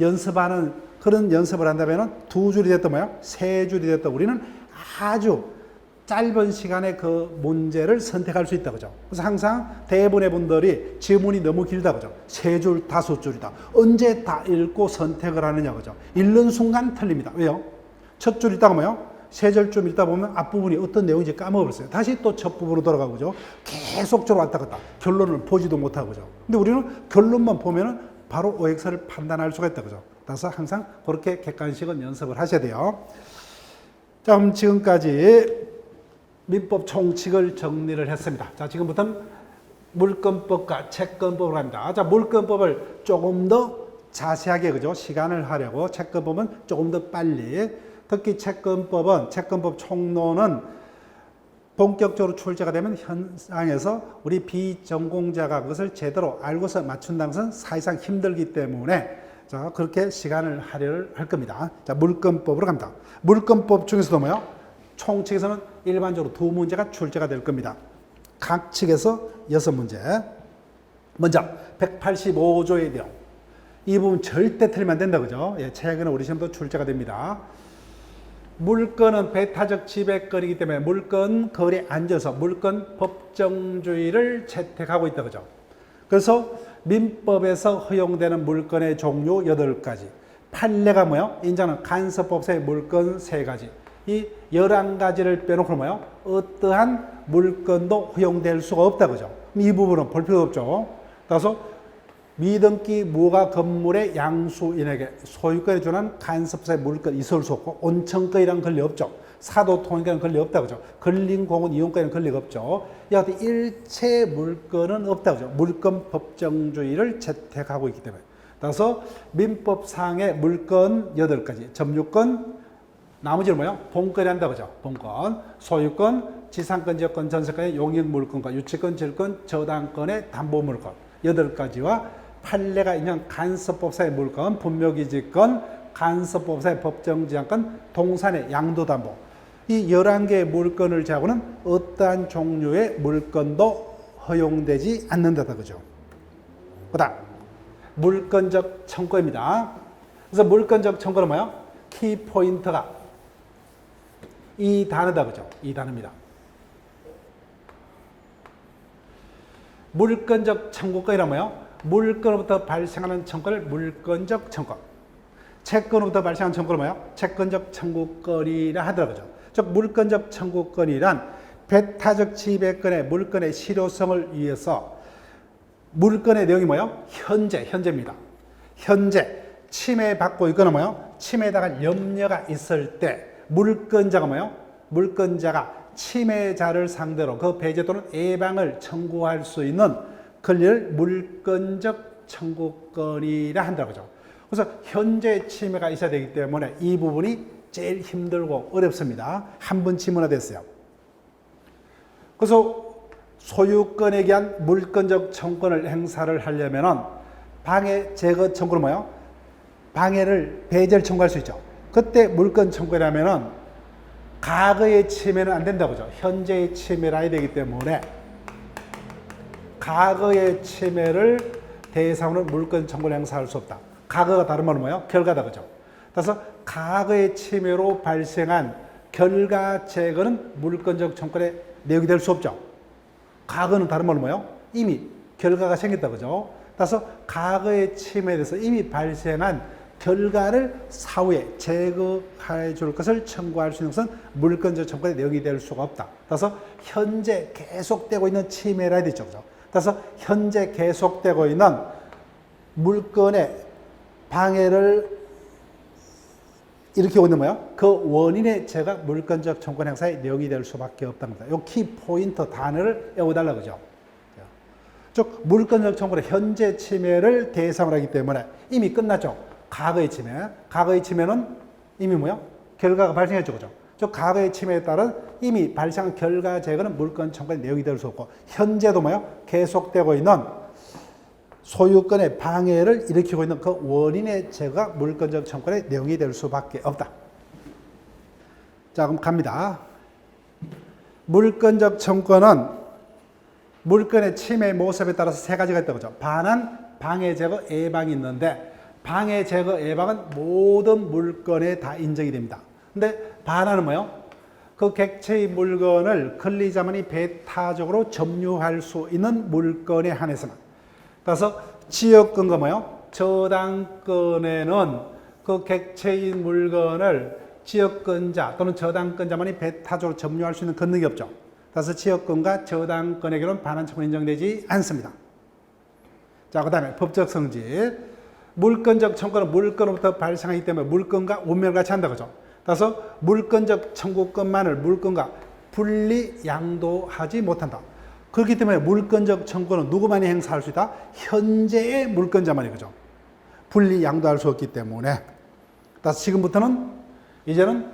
연습하는 그런 연습을 한다면 두 줄이 됐든 뭐예요? 세 줄이 됐든 우리는 아주 짧은 시간에 그 문제를 선택할 수 있다. 그죠? 그래서 항상 대부분의 분들이 지문이 너무 길다. 그죠? 세 줄, 다섯 줄이다. 언제 다 읽고 선택을 하느냐. 그죠? 읽는 순간 틀립니다. 왜요? 첫 줄 읽다가 뭐예요? 세 절쯤 읽다 보면 앞부분이 어떤 내용인지 까먹어버렸어요. 다시 또 첫 부분으로 돌아가고, 그죠? 계속적으로 왔다 갔다. 결론을 보지도 못하고, 그죠? 근데 우리는 결론만 보면은 바로 OX를 판단할 수가 있다. 그죠? 그래서 항상 그렇게 객관식은 연습을 하셔야 돼요. 자, 그럼 지금까지 민법 총칙을 정리를 했습니다. 자, 지금부터는 물권법과 채권법을 합니다. 자, 물권법을 조금 더 자세하게, 그죠? 시간을 하려고 채권법은 조금 더 빨리. 특히 채권법은, 채권법 총론은 본격적으로 출제가 되면 현장에서 우리 비전공자가 그것을 제대로 알고서 맞춘다는 것은 사실상 힘들기 때문에 자, 그렇게 시간을 할애를 할 겁니다. 자, 물권법으로 갑니다. 물권법 중에서도 뭐요? 총 측에서는 일반적으로 2문제가 출제가 될 겁니다. 각 측에서 6문제. 먼저 185조의 내용. 이 부분 절대 틀리면 안 된다, 그죠? 예, 최근에 우리 시험도 출제가 됩니다. 물건은 배타적 지배권이기 때문에 물건 거래에 앉아서 물건 법정주의를 채택하고 있다, 그죠? 그래서 민법에서 허용되는 물건의 종류 8가지. 판례가 뭐요? 인자는 간섭법상의 물건 3가지. 이 11가지를 빼놓고 뭐요? 어떠한 물건도 허용될 수가 없다, 그죠? 이 부분은 볼 필요 없죠. 따라서 미등기 무가 건물의 양수인에게 소유권에 준한 간섭사의 물건 있을 수 없고, 온천권이라는 권리 없죠. 사도통행권이라는 권리 없다, 그죠? 근린공원 이용권이라는 권리가 없죠. 여하튼 일체 물건은 없다, 그죠? 물건 법정주의를 채택하고 있기 때문에. 따라서 민법상의 물건 8가지, 점유권, 나머지는 뭐예요? 본권이 한다, 그죠? 본권, 소유권, 지상권, 지역권, 전세권의 용익물권과 유치권, 질권, 저당권의 담보물권 8가지와 판례가 인정 간섭법상의 물권, 분묘기지권, 간섭법상의 법정지향권, 동산의 양도담보. 이 11개의 물건을 제하고는 어떠한 종류의 물건도 허용되지 않는다다, 그죠? 그 다음, 물건적 청구입니다. 그래서 물건적 청구는 뭐예요? 키포인트가 이 단어다, 그죠? 이 단어입니다. 물건적 청구권이란 뭐예요? 물건으로부터 발생하는 청구를 물건적 청구. 채권으로부터 발생하는 청구를 뭐예요? 채권적 청구권이라 하더라고요. 즉 물건적 청구권이란 배타적 지배권의 물건의 실효성을 위해서 물건의 내용이 뭐예요? 현재입니다. 현재 침해받고 있거나 뭐예요? 침해당할 염려가 있을 때 물건자가 뭐예요? 물건자가 침해자를 상대로 그 배제 또는 예방을 청구할 수 있는 권리를 물건적 청구권이라 한다고 하죠. 그래서 현재 침해가 있어야 되기 때문에 이 부분이 제일 힘들고 어렵습니다. 한 번 지문화됐어요. 그래서 소유권에 대한 물건적 청구권을 행사를 하려면은 방해 제거 청구는 뭐예요? 방해를 배제를 청구할 수 있죠. 그때 물건 청구라면은 과거의 침해는 안 된다고 하죠. 현재의 침해라 해야 되기 때문에 과거의 침해를 대상으로 물건 청구를 행사할 수 없다. 과거가 다른 말은 뭐예요? 결과다, 그죠? 그래서 과거의 침해로 발생한 결과 제거는 물건적 청구의 내용이 될 수 없죠. 과거는 다른 말은 뭐예요? 이미 결과가 생겼다, 그죠? 그래서 과거의 침해에 대해서 이미 발생한 결과를 사후에 제거해 줄 것을 청구할 수 있는 것은 물건적 청구의 내용이 될 수가 없다. 그래서 현재 계속되고 있는 침해라 해야 되죠, 그죠? 그래서 현재 계속되고 있는 물건의 방해를 일으키고 있는 뭐예요? 그 원인의 제가 물건적 청구권 행사의 내용이 될 수밖에 없답니다. 이 키포인트 단어를 외워달라고 그죠? 즉 물건적 청구는 현재 침해를 대상으로 하기 때문에 이미 끝났죠. 과거의 침해. 과거의 침해는 이미 뭐예요? 결과가 발생했죠, 그죠? 즉 과거의 침해에 따른 이미 발생한 결과 제거는 물건 청구의 내용이 될 수 없고, 현재도 뭐예요? 계속되고 있는 소유권의 방해를 일으키고 있는 그 원인의 제거가 물건적 청구의 내용이 될 수밖에 없다. 자, 그럼 갑니다. 물건적 청구는 물건의 침해 모습에 따라서 3가지가 있다고 하죠. 반환, 방해 제거, 예방이 있는데 방해 제거, 예방은 모든 물건에 다 인정이 됩니다. 근데 반환은 뭐예요? 그 객체의 물건을 권리자만이 배타적으로 점유할 수 있는 물건에 한해서는. 그래서 지역권과 뭐예요? 저당권에는 그 객체의 물건을 지역권자 또는 저당권자만이 배타적으로 점유할 수 있는 권능이 없죠. 그래서 지역권과 저당권에게는 반환 청구는 인정되지 않습니다. 자, 그 다음에 법적 성질. 물건적 청구는 물건으로부터 발생하기 때문에 물건과 운명을 같이 한다, 그죠? 그래서 물건적 청구권만을 물건과 분리 양도하지 못한다. 그렇기 때문에 물권적 청구는 누구만이 행사할 수 있다? 현재의 물권자만이, 그죠? 분리 양도할 수 없기 때문에. 따라서 지금부터는 이제는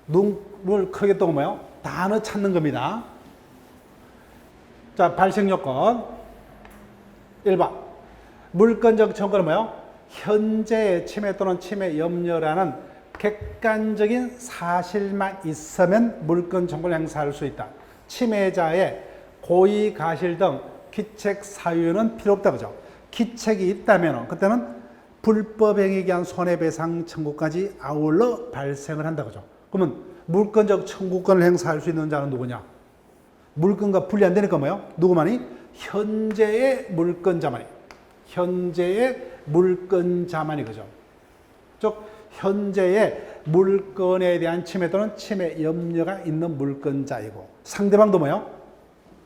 눈을 크게 뜨고 뭐요? 단어 찾는 겁니다. 자, 발생 요건 1번. 물권적 청구는 뭐요? 현재의 침해 또는 침해 염려라는 객관적인 사실만 있으면 물권 청구를 행사할 수 있다. 침해자의 고의 가실 등 기책 사유는 필요 없다, 그죠? 기책이 있다면 그때는 불법행위에 의한 손해배상 청구까지 아울러 발생을 한다, 그죠? 그러면 물권적 청구권을 행사할 수 있는 자는 누구냐? 물권과 분리 안 되니까 뭐예요? 누구만이? 현재의 물권자만이. 현재의 물권자만이, 그죠? 즉 현재의 물권에 대한 침해 또는 침해 염려가 있는 물권자이고, 상대방도 뭐예요?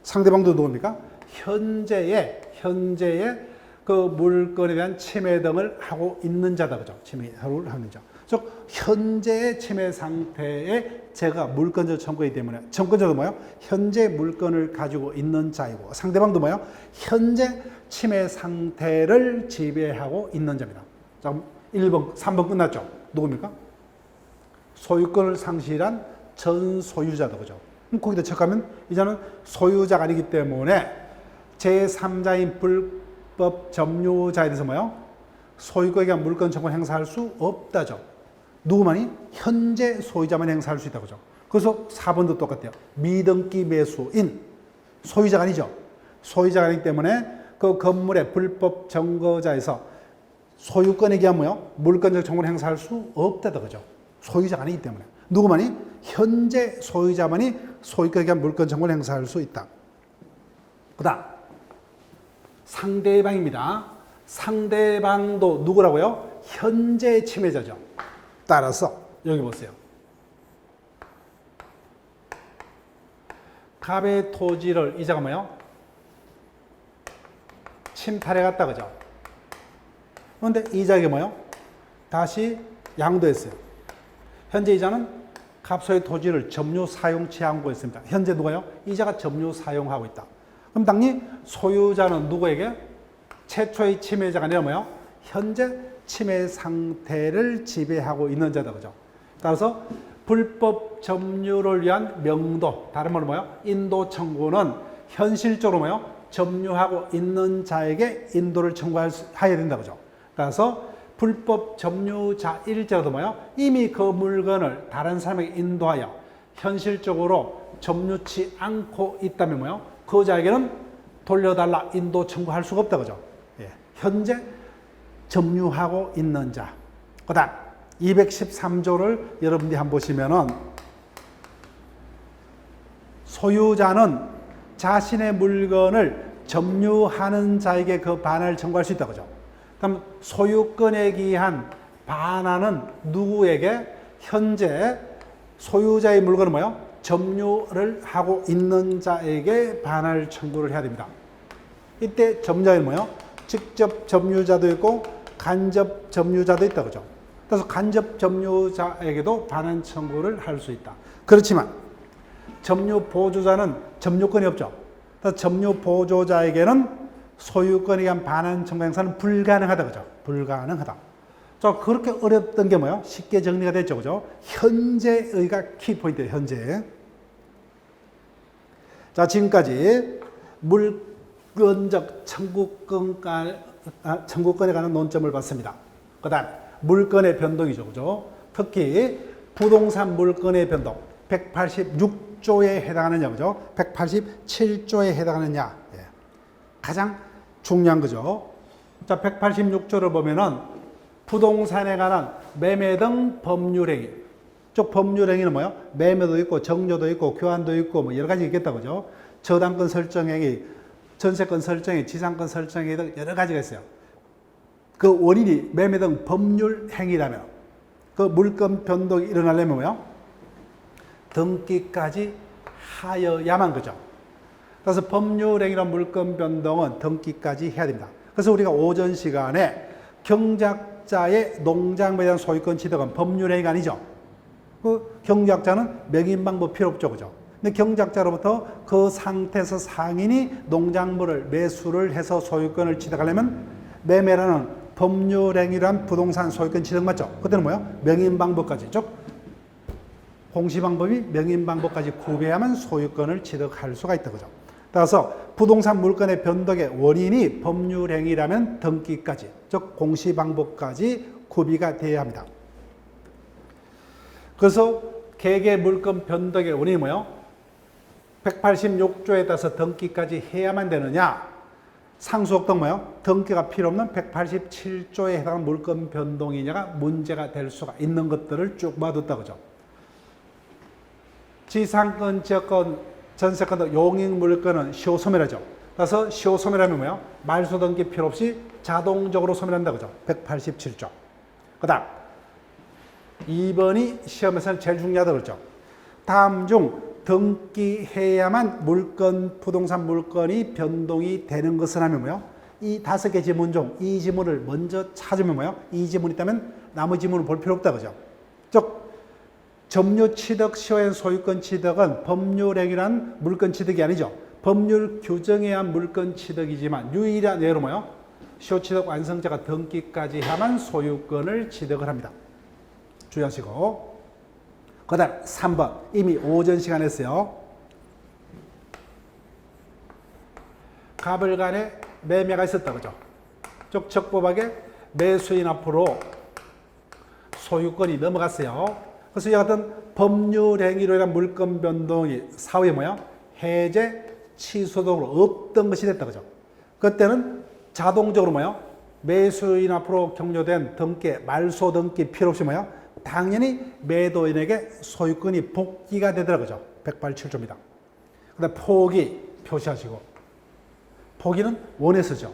상대방도 누굽니까? 현재의 그 물건에 대한 침해 등을 하고 있는 자다, 그죠? 침해를 하는 자. 즉 현재의 침해 상태에 제가 물권적 청구이기 때문에 청권자도 뭐예요? 현재 물건을 가지고 있는 자이고, 상대방도 뭐예요? 현재 침해 상태를 지배하고 있는 자입니다. 자, 1번, 3번 끝났죠? 누굽니까? 소유권을 상실한 전 소유자다, 그죠? 거기다 체크하면 이제는 소유자가 아니기 때문에 제3자인 불법 점유자에 대해서 뭐예요? 소유권에 대한 물권 청구를 행사할 수 없다죠. 누구만이? 현재 소유자만 행사할 수 있다고, 그죠? 그래서 4번도 똑같아요. 미등기 매수인. 소유자가 아니죠. 소유자가 아니기 때문에 그 건물의 불법 점거자에서 소유권에 의한 뭐요? 물권적 청구를 행사할 수 없다다, 그죠? 소유자가 아니기 때문에. 누구만이? 현재 소유자만이 소유권에 의한 물권 청구를 행사할 수 있다. 그 다음 상대방입니다. 상대방도 누구라고요? 현재 침해자죠. 따라서 여기 보세요. 갑의 토지를 이자가 뭐예요? 침탈해 갔다, 그죠? 그런데 이자가 뭐예요? 다시 양도했어요. 현재 이자는 갑소의 토지를 점유 사용 취하고 있습니다. 현재 누가요? 이자가 점유 사용하고 있다. 그럼 당연히 소유자는 누구에게? 최초의 침해자가 아니라 뭐예요? 현재 침해 상태를 지배하고 있는 자다, 그죠? 따라서 불법 점유를 위한 명도, 다른 말로 뭐예요? 인도 청구는 현실적으로 뭐예요? 점유하고 있는 자에게 인도를 청구해야 된다, 그죠? 따라서 불법 점유자일지라도 뭐예요? 이미 그 물건을 다른 사람에게 인도하여 현실적으로 점유치 않고 있다면 뭐예요? 그 자에게는 돌려달라 인도 청구할 수가 없다, 그죠? 예. 현재 점유하고 있는 자. 그 다음 213조를 여러분들이 한번 보시면은 소유자는 자신의 물건을 점유하는 자에게 그 반환을 청구할 수 있다, 그죠? 그럼 소유권에 기한 반환은 누구에게? 현재 소유자의 물건은 뭐예요? 점유를 하고 있는 자에게 반환을 청구를 해야 됩니다. 이때 점유자는 뭐예요? 직접 점유자도 있고 간접 점유자도 있다, 그죠? 그래서 간접 점유자에게도 반환 청구를 할 수 있다. 그렇지만 점유 보조자는 점유권이 없죠. 그래서 점유 보조자에게는 소유권에 의한 반환 청구 행사는 불가능하다, 그죠? 불가능하다. 자, 그렇게 어렵던 게 뭐예요? 쉽게 정리가 됐죠, 그죠? 현재의가 키포인트예요, 현재. 자, 지금까지 물권적 청구권에 관한 논점을 봤습니다. 그 다음 물권의 변동이죠, 그죠? 특히 부동산 물권의 변동 186조에 해당하느냐, 그죠? 187조에 해당하느냐, 예. 가장 중요한 거죠. 자, 186조를 보면은 부동산에 관한 매매 등 법률행위. 즉 법률행위는 뭐예요? 매매도 있고 정조도 있고 교환도 있고 뭐 여러 가지 있겠다, 그죠? 저당권 설정행위, 전세권 설정행위, 지상권 설정행위 등 여러 가지가 있어요. 그 원인이 매매 등 법률행위라면 그 물권 변동이 일어나려면 뭐예요? 등기까지 하여야만, 그죠? 그래서 법률행위란 물권 변동은 등기까지 해야 됩니다. 그래서 우리가 오전 시간에 경작자의 농작물에 대한 소유권 취득은 법률행위가 아니죠. 그 경작자는 명인 방법 필요 없죠, 그죠? 근데 경작자로부터 그 상태에서 상인이 농작물을 매수를 해서 소유권을 취득하려면 매매라는 법률행위란 부동산 소유권 취득 맞죠? 그때는 뭐예요? 명인방법까지, 즉 공시방법이 명인방법까지 구비해야만 소유권을 취득할 수가 있다, 그죠? 따라서 부동산 물건의 변동의 원인이 법률행위라면 등기까지, 즉 공시방법까지 구비가 되어야 합니다. 그래서 개개 물건 변동의 원인이 뭐예요? 186조에 따라서 등기까지 해야만 되느냐? 상수옥등 뭐예요? 등기가 필요 없는 187조에 해당하는 물건 변동이냐가 문제가 될 수가 있는 것들을 쭉 모아뒀다, 그죠? 지상권, 지역권, 전세권 등 용익 물건은 시효소멸하죠. 따라서 시효소멸하면 뭐예요? 말소 등기 필요 없이 자동적으로 소멸한다, 그죠? 187조. 그 다음 2번이 시험에서는 제일 중요하다 그랬죠. 다음 중 등기해야만 부동산 물건이 변동이 되는 것은 하면 뭐예요? 이 5개 지문 중 이 지문을 먼저 찾으면 뭐예요? 이 지문이 있다면 나머지 지문을 볼 필요 없다, 그죠? 즉 점유 취득 시효엔 소유권 취득은 법률행위란 물건 취득이 아니죠. 법률 규정에 의한 물건 취득이지만 유일한 예로 뭐예요? 시효 취득 완성자가 등기까지 해야만 소유권을 취득을 합니다. 주의하시고. 그 다음 3번 이미 오전 시간에 했어요. 가불간에 매매가 있었다, 그죠? 즉 적법하게 매수인 앞으로 소유권이 넘어갔어요. 그래서 이 같은 법률행위로 인한 물건 변동이 사후에 뭐야? 해제, 취소 등으로 없던 것이 됐다, 그죠? 그때는 자동적으로 뭐야? 매수인 앞으로 격려된 등기, 말소 등기 필요 없이 뭐야? 당연히 매도인에게 소유권이 복귀가 되더라, 그죠? 187조입니다. 그 다음 포기 표시하시고. 포기는 원에서죠.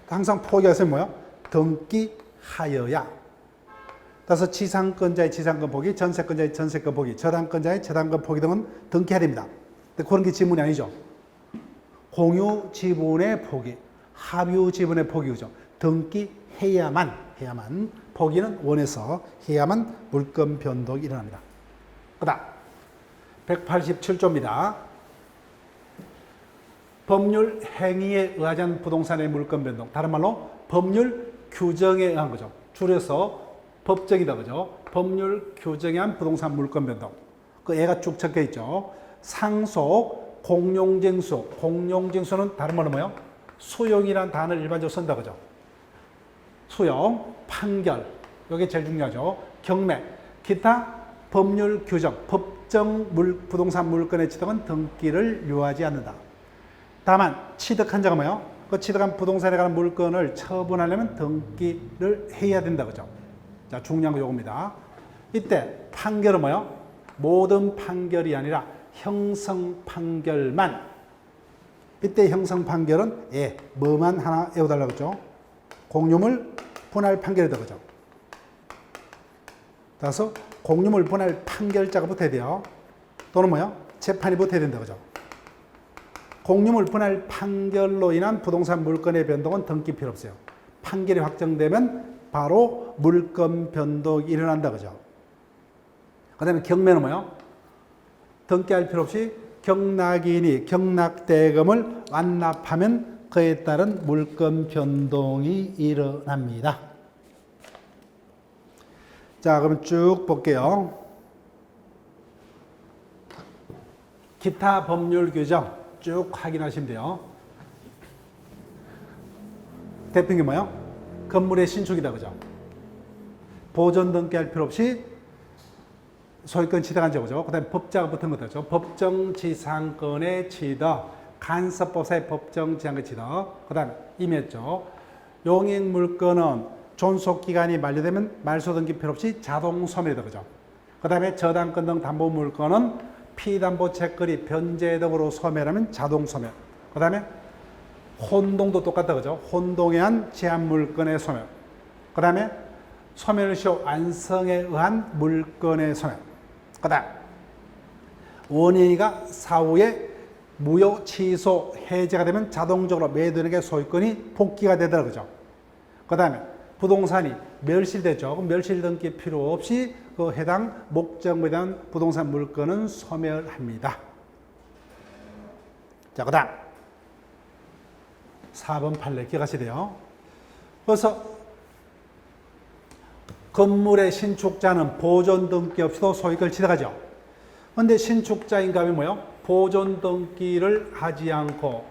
항상 포기가 있으면 뭐야? 등기하여야. 따라서 지상권자의 지상권 포기, 전세권자의 전세권 포기, 저당권자의 저당권 포기 등은 등기해야 됩니다. 근데 그런 게 지문이 아니죠. 공유 지분의 포기, 합유 지분의 포기죠. 등기해야만, 포기는 원에서 해야만 물건 변동이 일어납니다. 그 다음 187조입니다. 법률 행위에 의하지 않은 부동산의 물건 변동, 다른 말로 법률 규정에 의한 거죠. 줄여서 법정이다, 그죠? 법률 규정에 의한 부동산 물건 변동. 그 애가 쭉 적혀 있죠. 상속, 공용증수. 공용증수는 다른 말로 뭐예요? 수용이라는 단어를 일반적으로 쓴다, 그죠? 수용, 판결. 이게 제일 중요하죠. 경매, 기타 법률 규정, 법정 부동산 물건의 취득은 등기를 요하지 않는다. 다만 취득한 자가 뭐예요? 그 취득한 부동산에 관한 물건을 처분하려면 등기를 해야 된다, 그죠? 자, 중요한 거 요겁니다. 이때 판결은 뭐예요? 모든 판결이 아니라 형성 판결만. 이때 형성 판결은 뭐만 하나 외워달라고 그랬죠? 공유물 분할 판결이다, 그죠? 따라서 공유물 분할 판결자가 붙어야 돼요. 또는 뭐예요? 재판이 붙어야 된다, 그죠? 공유물 분할 판결로 인한 부동산 물건의 변동은 등기 필요 없어요. 판결이 확정되면 바로 물건 변동이 일어난다, 그죠? 그 다음에 경매는 뭐예요? 등기할 필요 없이 경락인이 경락대금을 완납하면 그에 따른 물건 변동이 일어납니다. 자, 그럼 쭉 볼게요. 기타 법률 규정 쭉 확인하시면 돼요. 대표적인 게 뭐예요? 건물의 신축이다, 그죠? 보존 등기할 필요 없이 소유권 취득한 거죠. 그 다음에 법자가 붙은 것들죠. 법정지상권의 취득, 간섭법사의 법정지상권 취득, 그 다음에 임했죠. 용익물건은 존속기간이 만료되면 말소 등기 필요 없이 자동 소멸이다, 그죠? 그 다음에 저당권 등 담보물건은 피담보 채권이 변제 등으로 소멸하면 자동 소멸. 그 다음에 혼동도 똑같다, 그죠? 혼동에 의한 제한물건의 소멸. 그 다음에 소멸시효 완성에 의한 물건의 소멸. 그 다음 원인이가 사후에 무효 취소 해제가 되면 자동적으로 매도인에게 소유권이 복귀가 되더라, 그죠? 그 다음에 부동산이 멸실됐죠. 그럼 멸실 등기 필요 없이 그 해당 목적물에 대한 부동산 물건은 소멸합니다. 자, 그 다음 4번 판례 기억하셔야 돼요. 그래서 건물의 신축자는 보존 등기 없이도 소유권을 취득하죠. 그런데 신축자인 값이 뭐예요? 보존 등기를 하지 않고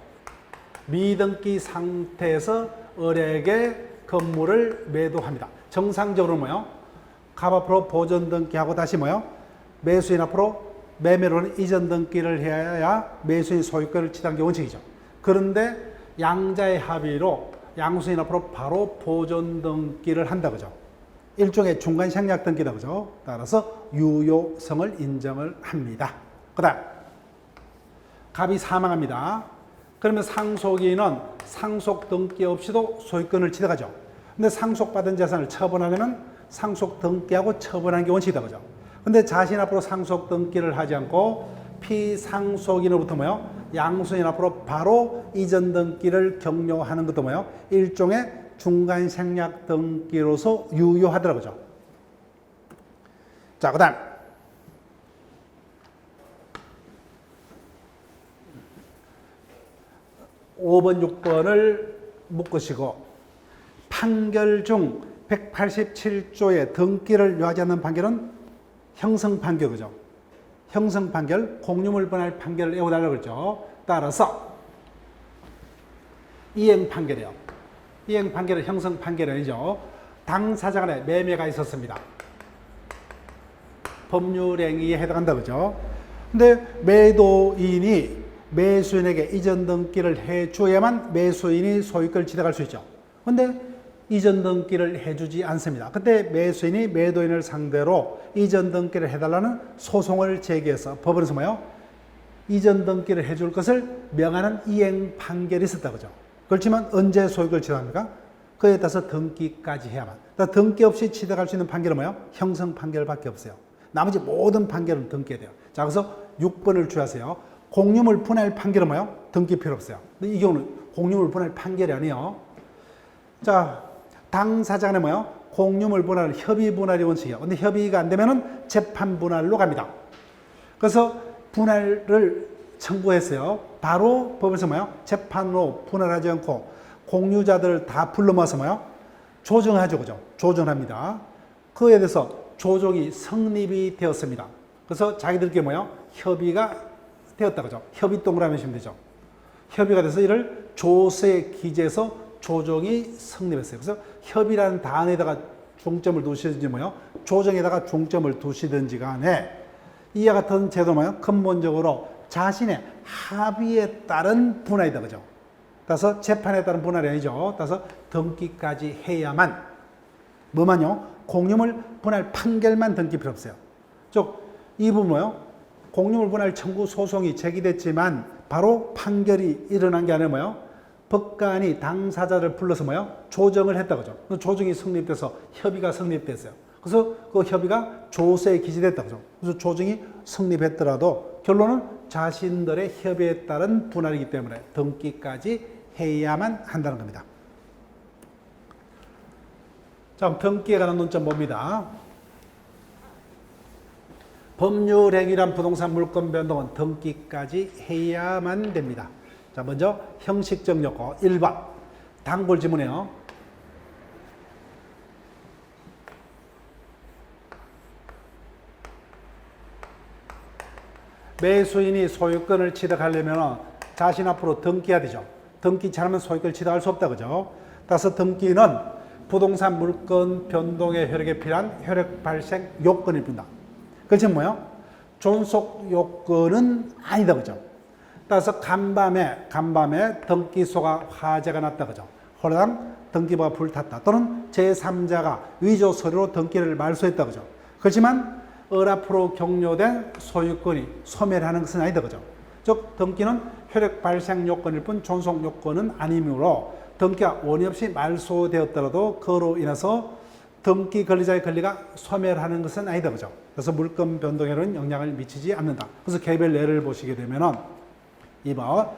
미등기 상태에서 을에게 건물을 매도합니다. 정상적으로 뭐예요? 값 앞으로 보존 등기하고 다시 뭐예요? 매수인 앞으로 매매로는 이전 등기를 해야 매수인 소유권을 취득한 게 원칙이죠. 그런데 양자의 합의로 양수인 앞으로 바로 보존 등기를 한다 그죠. 일종의 중간 생략 등기다 그죠. 따라서 유효성을 인정을 합니다. 그 다음 갑이 사망합니다. 그러면 상속인은 상속 등기 없이도 소유권을 취득하죠. 근데 상속받은 재산을 처분하려면 상속 등기하고 처분하는 게 원칙이다 그죠. 근데 자신 앞으로 상속 등기를 하지 않고 피상속인으로부터 뭐요? 양수인 앞으로 바로 이전 등기를 격려하는 것도 뭐요? 일종의 중간 생략 등기로서 유효하더라고요. 자, 그 다음. 5번, 6번을 묶으시고, 판결 중 187조의 등기를 요하지 않는 판결은 형성 판결, 그죠? 형성 판결, 공유물 분할 판결을 외워달라고 그랬죠. 따라서, 이행 판결이에요. 이행 판결은 형성 판결이 아니죠. 당사자 간에 매매가 있었습니다. 법률행위에 해당한다, 그죠? 근데 매도인이 매수인에게 이전 등기를 해줘야만 매수인이 소유권을 취득할 수 있죠. 근데 이전 등기를 해주지 않습니다. 그때 매수인이 매도인을 상대로 이전 등기를 해달라는 소송을 제기해서 법원에서 뭐요? 이전 등기를 해줄 것을 명하는 이행 판결이 있었다, 그죠? 그렇지만 언제 소유권을 취득합니까? 그에 따라서 등기까지 해야만. 그러니까 등기 없이 취득할 수 있는 판결은 뭐예요? 형성 판결밖에 없어요. 나머지 모든 판결은 등기해야 돼요. 자, 그래서 6번을 주의하세요. 공유물 분할 판결은 뭐예요? 등기 필요 없어요. 근데 이 경우는 공유물 분할 판결이 아니에요. 자, 당사자 간에 뭐예요? 공유물 분할, 협의 분할이 원칙이에요. 근데 협의가 안 되면은 재판 분할로 갑니다. 그래서 분할을 청구했어요. 바로 법에서 뭐예요? 재판으로 분할하지 않고 공유자들 다 불러 모아서 뭐예요? 조정하죠, 그죠? 조정합니다. 그에 대해서 조정이 성립이 되었습니다. 그래서 자기들끼리 뭐예요? 협의가 되었다, 그죠? 협의 동그라미 하시면 되죠. 협의가 돼서 이를 조서에 기재해서 조정이 성립했어요. 그래서 협의라는 단어에다가 중점을 두시든지 뭐예요? 조정에다가 중점을 두시든지 간에 이와 같은 제도 뭐예요? 근본적으로 자신의 합의에 따른 분할이다, 그죠? 따라서 재판에 따른 분할이 아니죠. 따라서 등기까지 해야만, 뭐만요? 공유물 분할 판결만 등기 필요 없어요. 즉, 이 부분 뭐예요? 공유물 분할 청구 소송이 제기됐지만 바로 판결이 일어난 게 아니라 뭐예요? 법관이 당사자를 불러서 뭐예요? 조정을 했다, 그죠? 조정이 성립돼서 협의가 성립됐어요. 그래서 그 협의가 조서에 기재됐다, 그죠? 그래서 조정이 성립했더라도 결론은 자신들의 협의에 따른 분할이기 때문에 등기까지 해야만 한다는 겁니다. 자, 등기에 관한 논점 봅니다. 법률행위란 부동산 물권 변동은 등기까지 해야만 됩니다. 자, 먼저 형식적 요건 1번 단골 지문이에요. 매수인이 소유권을 취득하려면 자신 앞으로 등기해야 되죠. 등기 잘하면 소유권을 취득할 수 없다, 그죠? 따라서 등기는 부동산 물권 변동의 효력에 필요한 효력 발생 요건일 뿐이다. 그렇지만 뭐예요? 존속 요건은 아니다, 그죠? 따라서 간밤에 등기소가 화재가 났다, 그죠? 호랑 등기부가 불탔다. 또는 제3자가 위조 서류로 등기를 말소했다, 그죠? 그렇지만 을 앞으로 격려된 소유권이 소멸하는 것은 아니다, 그죠? 즉 등기는 효력 발생 요건일 뿐 존속 요건은 아니므로 등기가 원의 없이 말소되었더라도 그로 인해서 등기 권리자의 권리가 소멸하는 것은 아니다, 그죠? 그래서 물권 변동에는 영향을 미치지 않는다. 그래서 개별 예를 보시게 되면은 2번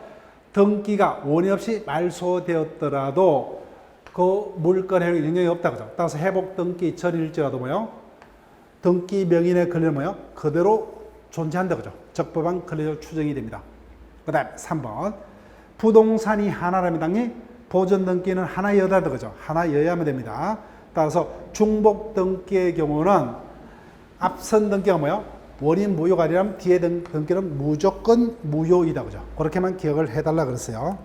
등기가 원의 없이 말소되었더라도 그 물권에 영향이 없다, 그죠? 따라서 회복 등기 전일지라도 뭐요? 등기 명인의 권리는 뭐요? 그대로 존재한다, 그죠? 적법한 권리적 추정이 됩니다. 그 다음에 3번. 부동산이 하나라면 당연히 보존 등기는 하나여야 되죠. 하나여야만 됩니다. 따라서 중복 등기의 경우는 앞선 등기가 뭐예요? 원인 무효가 아니라면 뒤에 등기는 무조건 무효이다. 그죠? 그렇게만 기억을 해달라 그랬어요.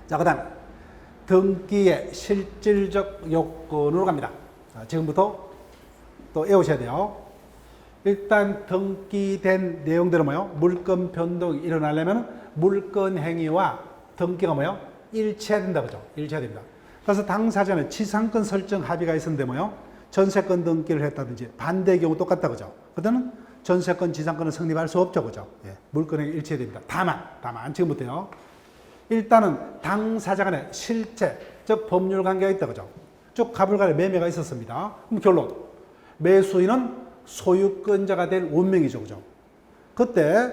자, 그 다음. 등기의 실질적 요건으로 갑니다. 자, 지금부터 또 외우셔야 돼요. 일단 등기된 내용들은 뭐예요? 물건 변동이 일어나려면 물건 행위와 등기가 뭐예요? 일치해야 된다. 그죠? 일치해야 됩니다. 그래서 당사자는 지상권 설정 합의가 있었는데 뭐예요? 전세권 등기를 했다든지 반대의 경우 똑같다. 그죠? 그때는 전세권, 지상권은 성립할 수 없죠. 그죠? 예, 물건 행위 일치해야 됩니다. 다만 지금부터요. 일단은 당사자 간에 실제, 즉 법률 관계가 있다. 그죠? 쭉 가불간에 매매가 있었습니다. 그럼 결론. 매수인은 소유권자가 될 운명이죠. 그죠? 그때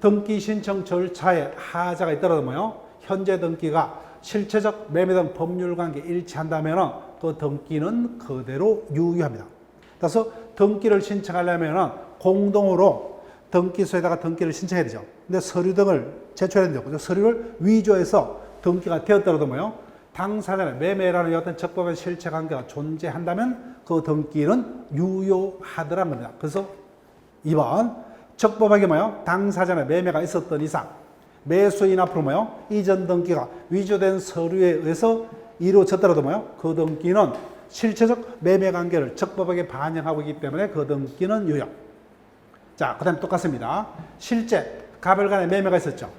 등기 신청 절차에 하자가 있더라도 뭐요? 현재 등기가 실체적 매매 등 법률 관계 일치한다면 그 등기는 그대로 유효합니다. 그래서 등기를 신청하려면 공동으로 등기소에다가 등기를 신청해야 되죠. 근데 서류 등을 제출해야 되죠. 서류를 위조해서 등기가 되었더라도 뭐요? 당사자의 매매라는 어떤 적법한 실체 관계가 존재한다면 그 등기는 유효하더란 겁니다. 그래서 2번 적법하게 뭐요? 당사자의 매매가 있었던 이상 매수인 앞으로 뭐요? 이전 등기가 위조된 서류에 의해서 이루어졌더라도 뭐요? 그 등기는 실체적 매매 관계를 적법하게 반영하고 있기 때문에 그 등기는 유효. 자, 그 다음에 똑같습니다. 실제 가불간에 매매가 있었죠.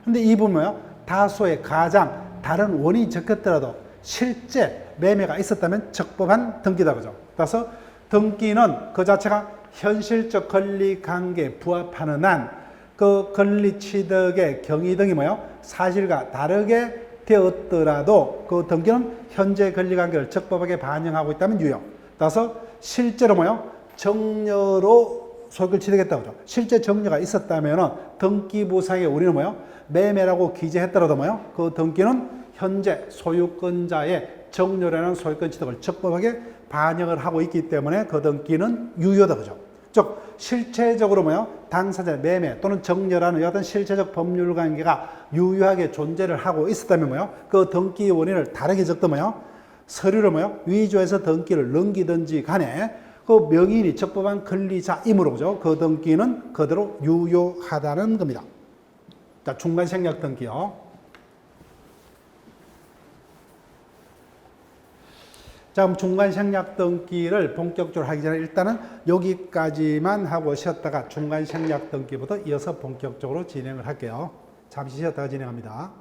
근데 이 부분 뭐요? 다소의 가장 다른 원인이 적혔더라도 실제 매매가 있었다면 적법한 등기다. 그죠? 따라서 등기는 그 자체가 현실적 권리 관계에 부합하는 한 그 권리 취득의 경위 등이 뭐예요? 사실과 다르게 되었더라도 그 등기는 현재 권리 관계를 적법하게 반영하고 있다면 유효. 따라서 실제로 뭐예요? 정려로 소유권을 취득했다고 하죠. 실제 정려가 있었다면 등기 부상에 우리는 뭐예요? 매매라고 기재했더라도 뭐예요? 그 등기는 현재 소유권자의 정려라는 소유권 취득을 적법하게 반영을 하고 있기 때문에 그 등기는 유효다. 그죠? 즉 실체적으로 뭐예요? 당사자의 매매 또는 정려라는 어떤 실체적 법률 관계가 유효하게 존재를 하고 있었다면 뭐예요? 그 등기 원인을 다르게 적던 뭐예요? 서류를 뭐예요? 위조해서 등기를 넘기든지 간에 그 명인이 적법한 권리자이므로 그죠? 그 등기는 그대로 유효하다는 겁니다. 자, 중간 생략 등기요. 자, 그럼 중간 생략 등기를 본격적으로 하기 전에 일단은 여기까지만 하고 쉬었다가 중간 생략 등기부터 이어서 본격적으로 진행을 할게요. 잠시 쉬었다가 진행합니다.